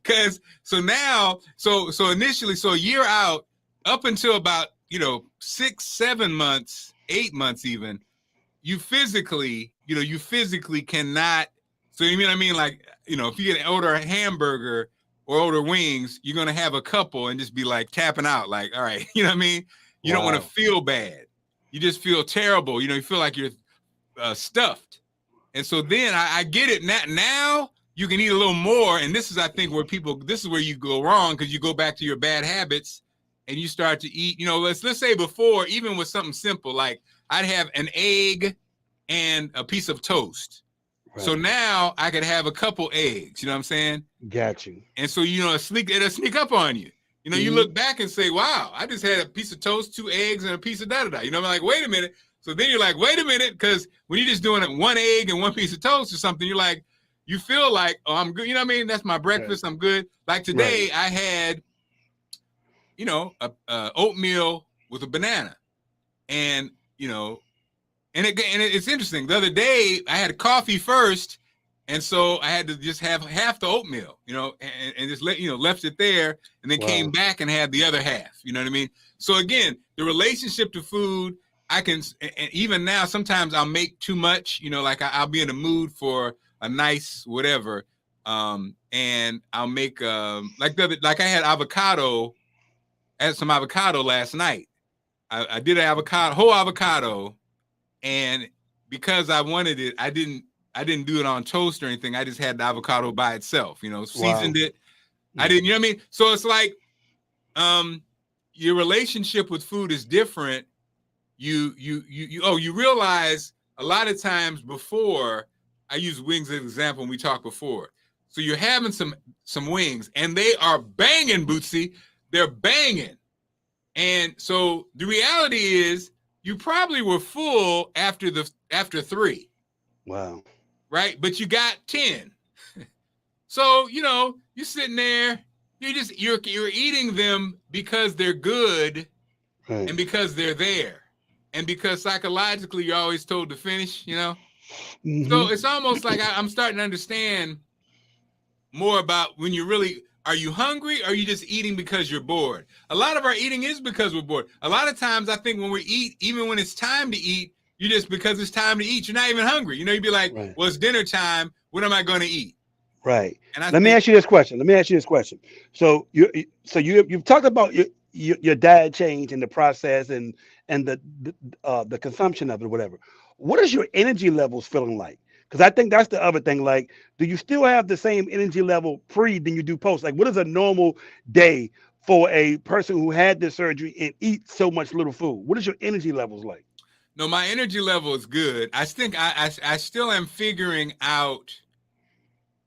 Cause so now, so initially, so a year out, up until about, 6, 7 months, 8 months even, you physically cannot. So you mean, I mean, like, if you order a hamburger or order wings, you're gonna have a couple and just be like tapping out, like, all right, you know what I mean? You don't want to feel bad. You just feel terrible. You feel like you're stuffed. And so then I get it now. You can eat a little more, and this is, I think, this is where you go wrong, because you go back to your bad habits and you start to eat. Let's say before, even with something simple, like I'd have an egg and a piece of toast. Right. So now I could have a couple eggs. You know what I'm saying? Got you. And so it'll sneak up on you. You look back and say, "Wow, I just had a piece of toast, 2 eggs, and a piece of da-da-da." I'm like, wait a minute. So then you're like, wait a minute, because when you're just doing it 1 egg and 1 piece of toast or something, you're like, you feel like, oh, I'm good. You know what I mean? That's my breakfast. Right. I'm good. Like today, I had, a oatmeal with a banana, and it's interesting. The other day, I had coffee first, and so I had to just have half the oatmeal, and just left it there, and then came back and had the other half. You know what I mean? So again, the relationship to food. I can, and even now, sometimes I'll make too much, like I'll be in the mood for a nice whatever, and I'll make like I had avocado. I had some avocado last night. I did an whole avocado, and because I wanted it, I didn't do it on toast or anything. I just had the avocado by itself, seasoned it. I didn't, you know what I mean? So it's like, your relationship with food is different. You realize a lot of times before, I use wings as an example when we talked before. So you're having some wings, and they are banging, Bootsy. They're banging. And so the reality is you probably were full after 3. Wow. Right? But you got 10. So, you're sitting there, you're eating them because they're good, right, and because they're there. And because psychologically you're always told to finish, Mm-hmm. So it's almost like I'm starting to understand more about when are you hungry, or are you just eating because you're bored? A lot of our eating is because we're bored. A lot of times I think when we eat, even when it's time to eat, you just, because it's time to eat, you're not even hungry. You'd be like, right, well, it's dinner time. What am I going to eat? Right. And Let me ask you this question. So you've talked about your diet change and the process and the consumption of it or whatever. What is your energy levels feeling like? Because I think that's the other thing. Like, do you still have the same energy level pre than you do post? Like, what is a normal day for a person who had this surgery and eats so much little food? What is your energy levels like? No, my energy level is good. I think I still am figuring out.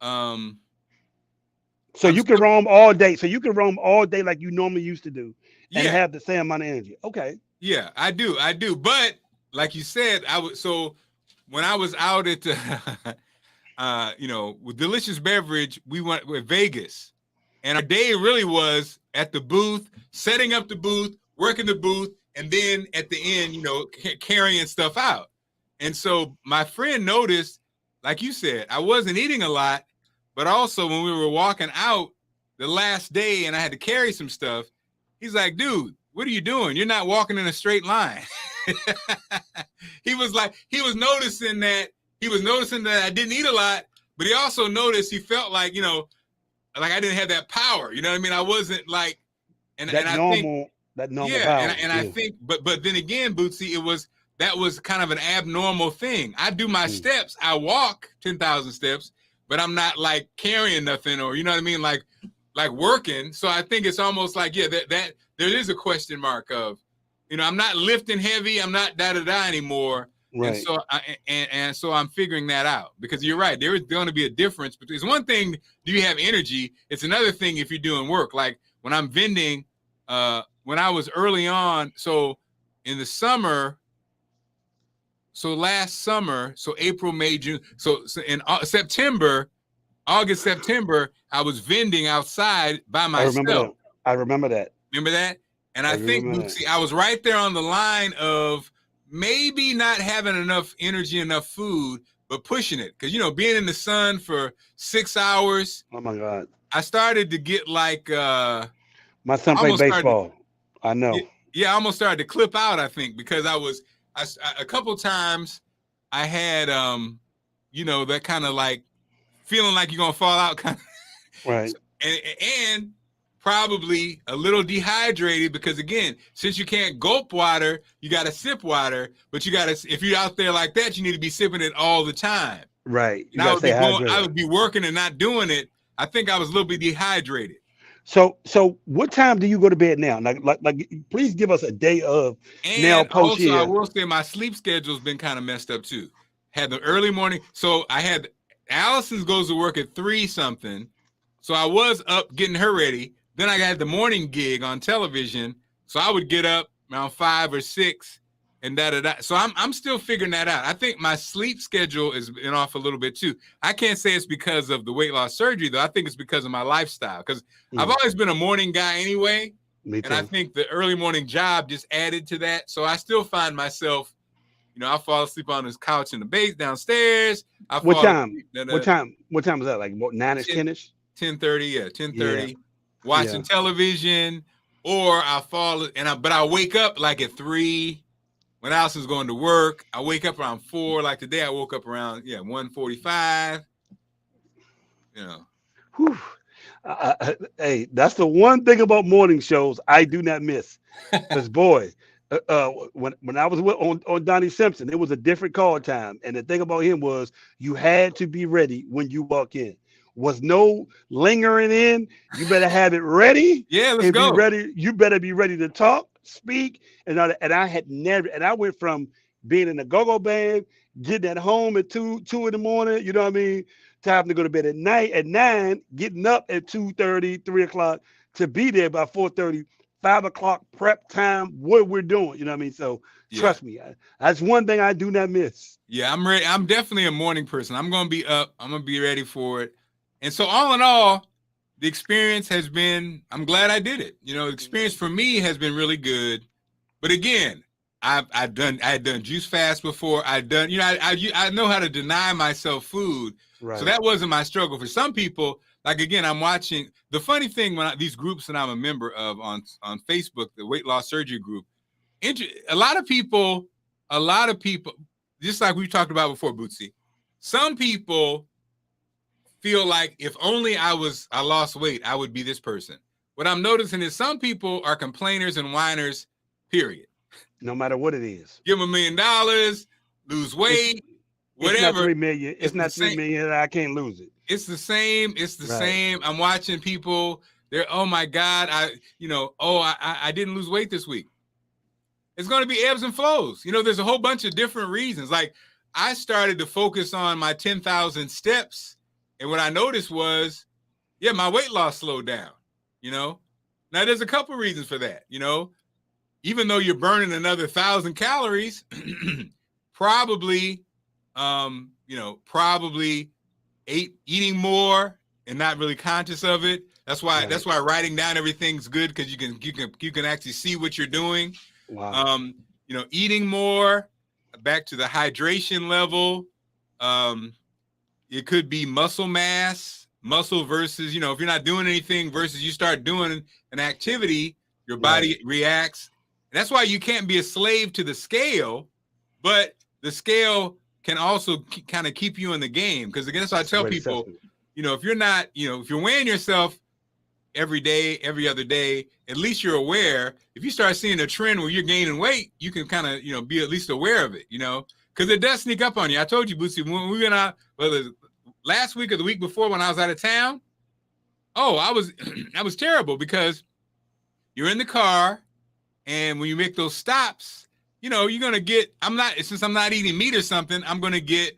So you can roam all day. So you can roam all day like you normally used to do, and have the same amount of energy. Okay. Yeah, I do. But like you said, so when I was out at with Delicious Beverage, we went with Vegas, and our day really was at the booth, setting up the booth, working the booth, and then at the end, carrying stuff out. And so my friend noticed, like you said, I wasn't eating a lot, but also when we were walking out the last day and I had to carry some stuff, he's like, dude, what are you doing? You're not walking in a straight line. He was noticing that I didn't eat a lot, but he also noticed, he felt like, like I didn't have that power. You know what I mean? I wasn't like, and I think, power. I think, but then again, Bootsy, that was kind of an abnormal thing. I do my steps. I walk 10,000 steps, but I'm not like carrying nothing, or, you know what I mean? Like working. So I think it's almost like, that there is a question mark of, I'm not lifting heavy. I'm not da-da-da anymore. Right. And so I'm figuring that out, because you're right. There is going to be a difference. But it's one thing, do you have energy? It's another thing if you're doing work. Like when I'm vending, when I was early on, so in the summer, so last summer, so April, May, June, so in August, September, I was vending outside by myself. I remember that. Remember that? And I I think, remember that. Bootsy, I was right there on the line of maybe not having enough energy, enough food, but pushing it. Because, you know, being in the sun for 6 hours, Oh my God. I started to get like, My son played almost started, baseball. I know. yeah, I almost started to clip out, I think, because a couple times I had, you know, that kind of like feeling like you're going to fall out kind of. Right. And probably a little dehydrated because, again, since you can't gulp water, you got to sip water, but you got to, if you're out there like that, you need to be sipping it all the time. Right. You And gotta stay I hydrated. would be working and not doing it. I think I was a little bit dehydrated. So what time do you go to bed now? Like please give us a day of now And post also, I here. will say my sleep schedule's been kind of messed up too. Had the early morning. So I had Allison goes to work at 3 something. So I was up getting her ready. Then I had the morning gig on television. So I would get up around 5 or 6 and da. So I'm still figuring that out. I think my sleep schedule is been off a little bit too. I can't say it's because of the weight loss surgery though. I think it's because of my lifestyle. Because I've always been a morning guy anyway. Me too. And I think the early morning job just added to that. So I still find myself, you know, I fall asleep on this couch in the base downstairs. What time is that? Like what, 9ish, 10ish? 10:30, yeah, 10:30. Watching television, or I fall but I wake up like at 3 when Allison's going to work. I wake up around 4. Like today, I woke up around 1:45. You know. Whew. Hey, that's the one thing about morning shows I do not miss. Because boy, when I was on Donnie Simpson, it was a different call time, and the thing about him was you had to be ready when you walk in. Was no lingering in. You better have it ready. Yeah, let's go. Be ready. You better be ready to talk, speak, and I had never. And I went from being in a go-go band, getting at home at 2 in the morning. You know what I mean? To having to go to bed at night at 9, getting up at 2:30, 3 o'clock to be there by 4:30, 5 o'clock prep time. What we're doing, you know what I mean? So trust me, that's one thing I do not miss. Yeah, I'm ready. I'm definitely a morning person. I'm gonna be up. I'm gonna be ready for it. And so all in all, the experience has been, I'm glad I did it. You know, the experience for me has been really good. But again, I had done juice fast before. I know how to deny myself food. Right. So that wasn't my struggle. For some people, like, again, I'm watching the funny thing when these groups that I'm a member of on Facebook, the weight loss surgery group, a lot of people, just like we talked about before, Bootsy, some people feel like if only I lost weight, I would be this person. What I'm noticing is some people are complainers and whiners, period. No matter what it is. Give them $1 million, lose weight, whatever. It's not 3 million. It's not 3 million. I can't lose it. It's the same. It's the same. I'm watching people. They're, oh my God, I didn't lose weight this week. It's going to be ebbs and flows. You know, there's a whole bunch of different reasons. Like I started to focus on my 10,000 steps. And what I noticed was, my weight loss slowed down, you know. Now, there's a couple of reasons for that, you know. Even though you're burning another 1,000 calories, probably eating more and not really conscious of it. That's why writing down everything's good, because you can actually see what you're doing. Wow. Eating more, back to the hydration level. It could be muscle mass, muscle versus, if you're not doing anything versus you start doing an activity, your body reacts. And that's why you can't be a slave to the scale, but the scale can also kind of keep you in the game. Because again, that's why I tell people, if you're not, if you're weighing yourself every day, every other day, at least you're aware. If you start seeing a trend where you're gaining weight, you can kind of, be at least aware of it, because it does sneak up on you. I told you, Bootsy, when we went out, whether last week or the week before when I was out of town, I was terrible, because you're in the car, and when you make those stops, you're going to get, since I'm not eating meat or something, I'm going to get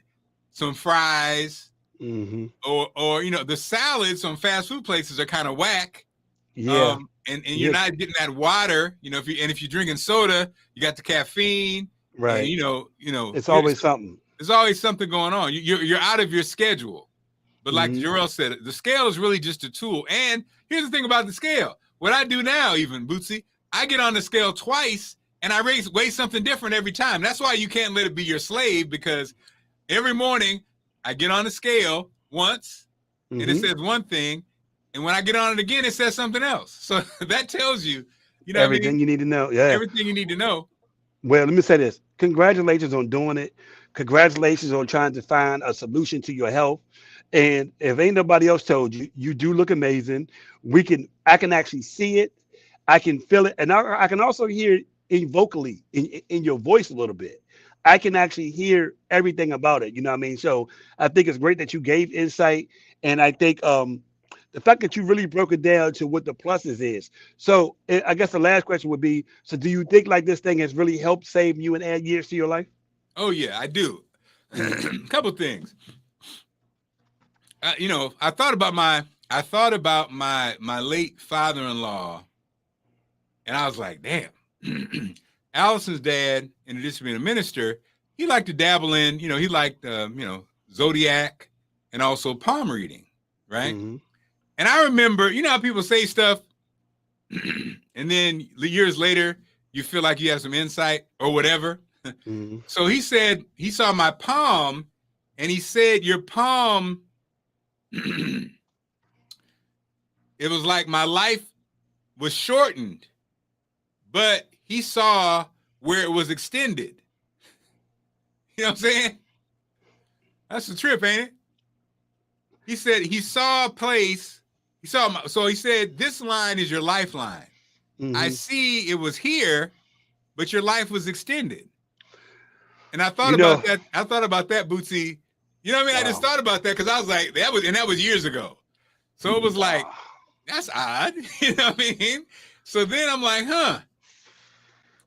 some fries, or the salads from fast food places are kind of whack. Yeah. And you're not getting that water, if you're drinking soda, you got the caffeine. Right. And, it's always something. There's always something going on. You're out of your schedule. But like Jarrell said, the scale is really just a tool. And here's the thing about the scale. what I do now, even Bootsy, I get on the scale twice and I weigh something different every time. That's why you can't let it be your slave, because every morning I get on the scale once and it says one thing. And when I get on it again, it says something else. So that tells you, you know, everything you need to know. Yeah. Everything you need to know. Well, let me say this. Congratulations on doing it. Congratulations on trying to find a solution to your health. And if ain't nobody else told you, you do look amazing. I can actually see it. I can feel it. And I can also hear it vocally in your voice a little bit. I can actually hear everything about it. You know what I mean? So I think it's great that you gave insight. And I think the fact that you really broke it down to what the pluses is. So I guess the last question would be, so do you think like this thing has really helped save you and add years to your life? Oh yeah, I do. A couple things. You know, I thought about my late father-in-law, and I was like, damn. Allison's dad, in addition to being a minister, he liked to dabble in, you know, he liked zodiac and also palm reading, right? Mm-hmm. And I remember, you know how people say stuff, and then years later, you feel like you have some insight or whatever. Mm-hmm. So he said, he saw my palm, and he said, your palm, it was like my life was shortened, but he saw where it was extended. You know what I'm saying? That's the trip, ain't it? He said he saw a place. So he said, this line is your lifeline. Mm-hmm. I see it was here, but your life was extended. And I thought about that. I thought about that, Bootsy. You know what I mean? Wow. I just thought about that because I was like, that was years ago. So it was like, that's odd. You know what I mean? So then I'm like, huh.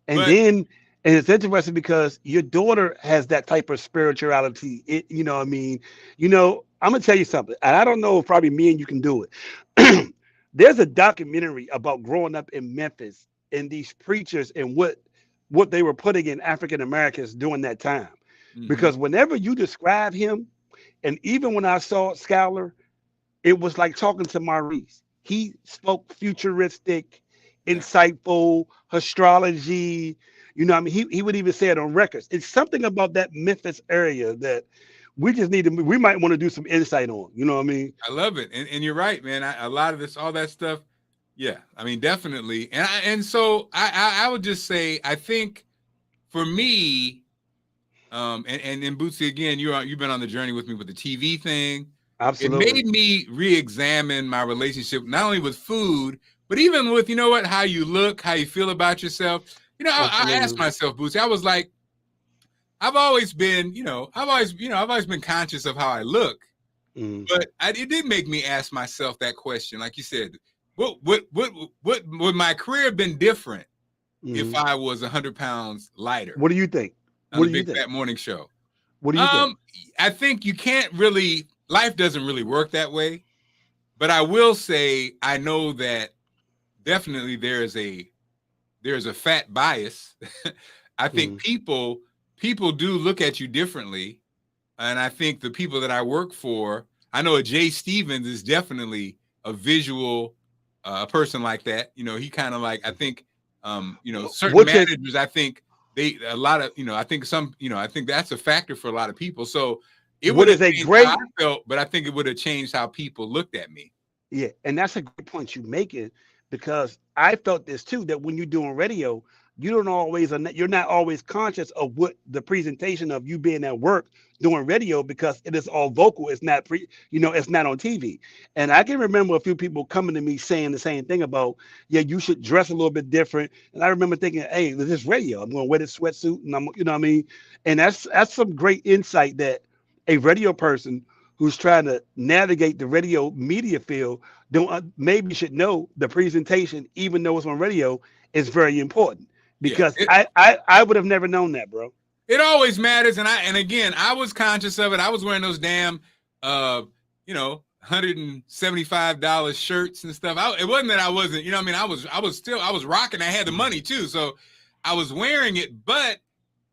And it's interesting because your daughter has that type of spirituality. You know what I mean? You know, I'm going to tell you something, and I don't know if probably me and you can do it. There's a documentary about growing up in Memphis and these preachers and what they were putting in African Americans during that time. Mm-hmm. Because whenever you describe him, and even when I saw Scholar, it was like talking to Maurice. He spoke futuristic, insightful, astrology. You know what I mean? He would even say it on records. It's something about that Memphis area that we just we might want to do some insight on. You know what I mean? I love it. And you're right, man. A lot of this, all that stuff. Yeah, I mean, definitely. And so I would just say, I think for me, and Bootsy, again, you've been on the journey with me with the TV thing. Absolutely. It made me re-examine my relationship, not only with food, but even with, you know what, how you look, how you feel about yourself. You know, I asked myself, Bootsy, I was like, I've always been conscious of how I look, but it did make me ask myself that question. Like you said, what would my career have been different if I was 100 pounds lighter? What do you think? On the Big Fat Morning Show. What do you think? I think you can't really, life doesn't really work that way, but I will say, I know that definitely there's a fat bias. I think people do look at you differently. And I think the people that I work for, I know Jay Stevens is definitely a visual person like that. You know, he kind of like, I think, certain managers, I think I think that's a factor for a lot of people. So it would have changed how I felt, but I think it would have changed how people looked at me. Yeah. And that's a great point you make it, because I felt this too, that when you're doing radio, you're not always conscious of what the presentation of you being at work doing radio, because it is all vocal. It's not it's not on TV. And I can remember a few people coming to me saying the same thing about, yeah, you should dress a little bit different. And I remember thinking, hey, this is radio. I'm going to wear this sweatsuit, and I'm, you know what I mean? And that's some great insight that a radio person who's trying to navigate the radio media field maybe should know the presentation, even though it's on radio, is very important. Because I would have never known that, bro. It always matters. And again, I was conscious of it. I was wearing those damn, $175 shirts and stuff. It wasn't that I wasn't, you know what I mean? I was rocking. I had the money too. So I was wearing it. But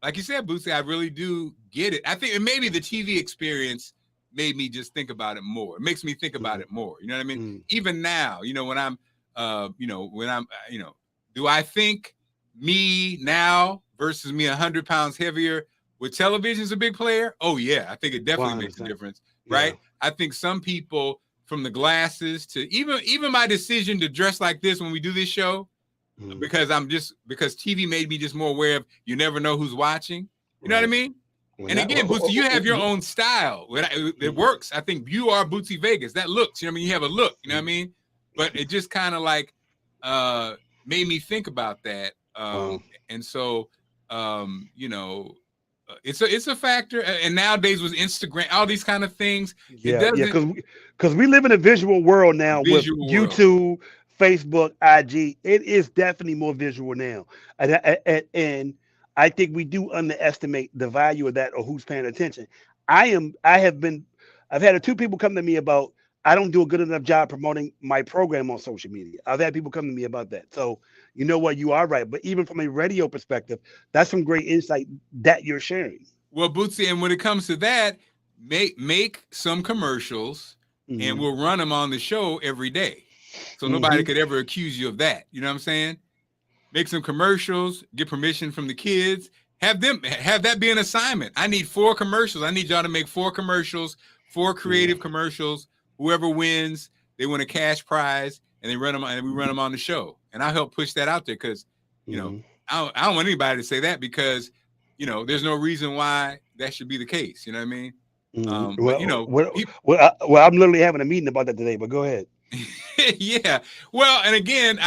like you said, Bootsy, I really do get it. I think maybe the TV experience made me just think about it more. It makes me think about it more. You know what I mean? Even now, when I'm when I'm, do I think me now versus me 100 pounds heavier with television is a big player? Oh yeah, I think it definitely makes a 100%. difference, right? I think some people, from the glasses to even my decision to dress like this when we do this show, because because TV made me just more aware of you never know who's watching. You know what I mean? And again, Bootsy, you have your own style. It works. I think you are Bootsy Vegas. That looks, you have a look, you know what I mean? But it just kind of like made me think about that. And so, it's a factor. And nowadays with Instagram, all these kind of things. Because we live in a visual world now with YouTube, Facebook, IG. It is definitely more visual now. And I think we do underestimate the value of that or who's paying attention. I've had two people come to me about, I don't do a good enough job promoting my program on social media. I've had people come to me about that. So you know what, you are right. But even from a radio perspective, that's some great insight that you're sharing. Well, Bootsy, and when it comes to that, make some commercials and we'll run them on the show every day. So nobody could ever accuse you of that. You know what I'm saying? Make some commercials, get permission from the kids, have that be an assignment. I need 4 commercials. I need y'all to make 4 commercials, 4 creative commercials. Whoever wins, they win a cash prize, and they run them, and we run them on the show. And I'll help push that out there because, I don't want anybody to say that because, there's no reason why that should be the case. You know what I mean? I'm literally having a meeting about that today. But go ahead. Yeah. Well, and again,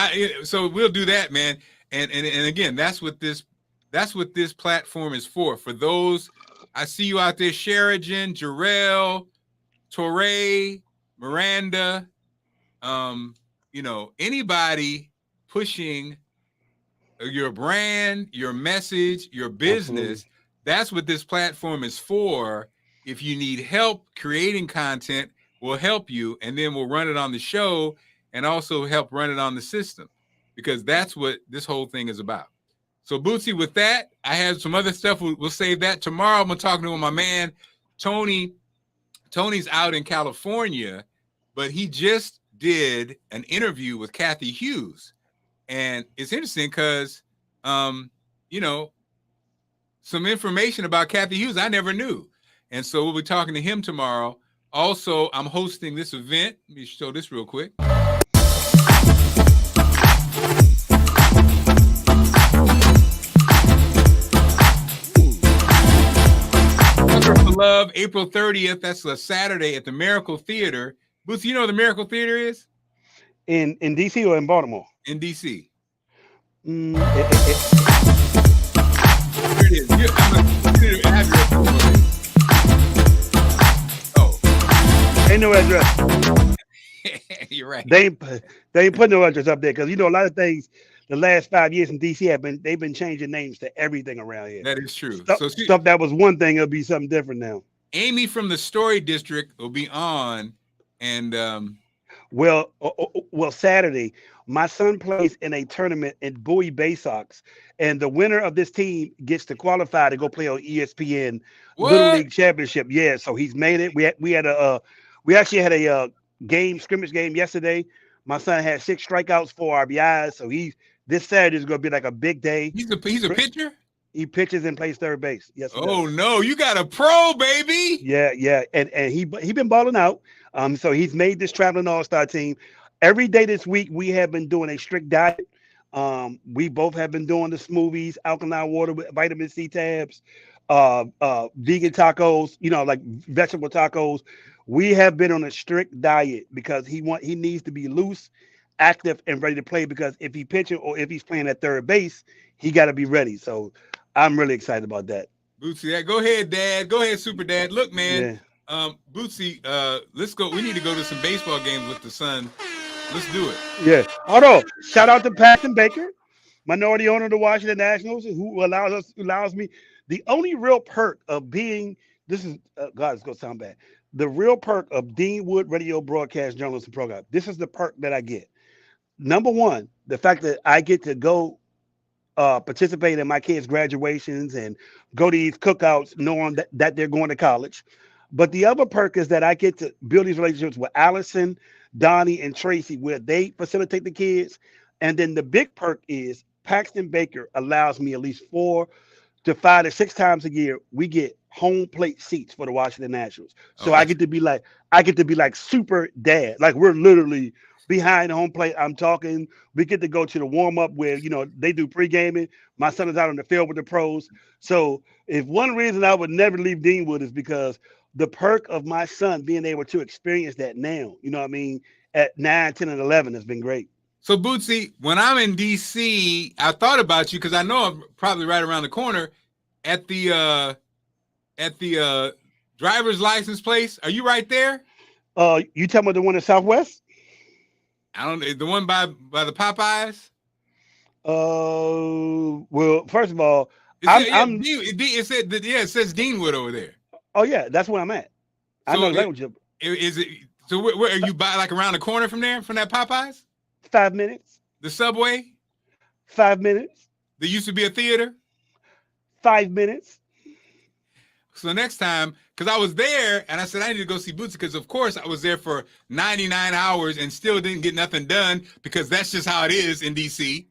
so we'll do that, man. And again, that's what this platform is for. For those, I see you out there, Sheridan, Jarrell, Torre, Miranda, anybody pushing your brand, your message, your business. Absolutely. That's what this platform is for. If you need help creating content, we'll help you, and then we'll run it on the show and also help run it on the system, because that's what this whole thing is about. So Bootsy, with that, I have some other stuff. We'll save that tomorrow. I'm gonna talk to my man, Tony. Tony's out in California, but he just did an interview with Cathy Hughes. And it's interesting because, some information about Cathy Hughes I never knew. And so we'll be talking to him tomorrow. Also, I'm hosting this event. Let me show this real quick. Love, April 30th. That's a Saturday at the Miracle Theater. Bootsy, you know what the Miracle Theater is? In DC or in Baltimore? In DC. Here it is. Ain't no address. You're right. They ain't put no address up there because a lot of things. The last 5 years in DC they've been changing names to everything around here. That is true. Stuff that was one thing, it'll be something different now. Amy from the Story District will be on, and well, Saturday, my son plays in a tournament in Bowie Bay Sox, and the winner of this team gets to qualify to go play on ESPN Little League Championship. Yeah, so he's made it. We actually had a scrimmage game yesterday. My son had 6 strikeouts, 4 RBIs, so this Saturday is going to be like a big day. He's a pitcher? He pitches and plays third base. Yes. Oh no, you got a pro, baby. Yeah. And he been balling out. So he's made this traveling all-star team. Every day this week we have been doing a strict diet. We both have been doing the smoothies, alkaline water with vitamin C tabs, vegan tacos, like vegetable tacos. We have been on a strict diet because he needs to be loose, active, and ready to play, because if he pitching or if he's playing at third base, he got to be ready. So I'm really excited about that. Bootsy, go ahead, Dad. Go ahead, Super Dad. Look, man. Yeah. Bootsy, let's go. We need to go to some baseball games with the son. Let's do it. Yeah. Hold on. Shout out to Paxton Baker, minority owner of the Washington Nationals, who allows me the only real perk of being. This is God. It's gonna sound bad. The real perk of Dean Wood Radio Broadcast Journalism Program. This is the perk that I get. Number one, the fact that I get to go participate in my kids' graduations and go to these cookouts knowing that they're going to college. But the other perk is that I get to build these relationships with Allison, Donnie and Tracy, where they facilitate the kids. And then the big perk is Paxton Baker allows me at least 4 to 5 to 6 times a year. We get home plate seats for the Washington Nationals. Oh, So I get to be like super dad. Like we're literally behind the home plate. I'm talking. We get to go to the warm up where they do pre gaming. My son is out on the field with the pros. So if one reason I would never leave Deanwood is because the perk of my son being able to experience that now, at 9, 10, and 11 has been great. So Bootsy, when I'm in DC, I thought about you because I know I'm probably right around the corner at the driver's license place. Are you right there? You talking about the one in Southwest? I don't know, the one by the Popeyes. Well, first of all, it says Deanwood over there. Oh yeah, that's where I'm at. I know exactly what you're. Is it? So where are you by? Like around the corner from there, from that Popeyes? 5 minutes. The Subway? 5 minutes. There used to be a theater? 5 minutes. So next time, because I was there and I said I need to go see Bootsy because of course I was there for 99 hours and still didn't get nothing done because that's just how it is in DC.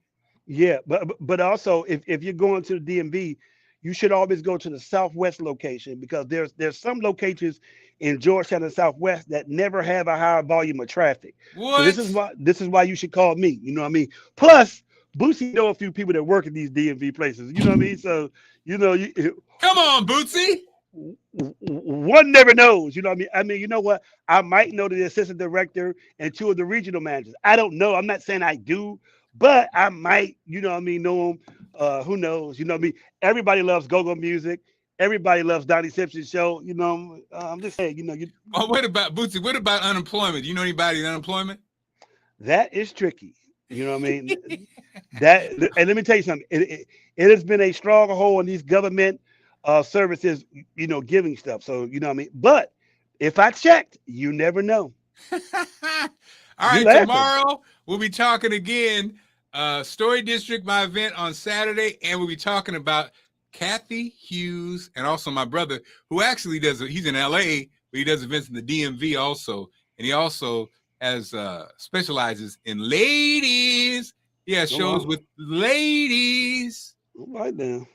Yeah, but also if you're going to the DMV, you should always go to the Southwest location because there's some locations in Georgetown and Southwest that never have a higher volume of traffic. What? So this is why you should call me. You know what I mean? Plus, Bootsy know a few people that work at these DMV places. You know what I mean? So come on, Bootsy. One never knows. You know what I mean? I mean, you know what? I might know the assistant director and 2 of the regional managers. I don't know. I'm not saying I do, but I might. You know what I mean? Know them. Who knows? You know what I mean? Everybody loves go-go music. Everybody loves Donnie Simpson's show. I'm just saying. Oh, what about Bootsy? What about unemployment? Do you know anybody in unemployment? That is tricky. You know what I mean? And let me tell you something. It has been a stronghold in these government services, giving stuff. So you know what I mean. But if I checked, you never know. All right, tomorrow we'll be talking again. Story District, my event on Saturday, and we'll be talking about Kathy Hughes and also my brother, who actually he's in LA, but he does events in the DMV also. And he also has specializes in ladies. He has shows with ladies. All right then.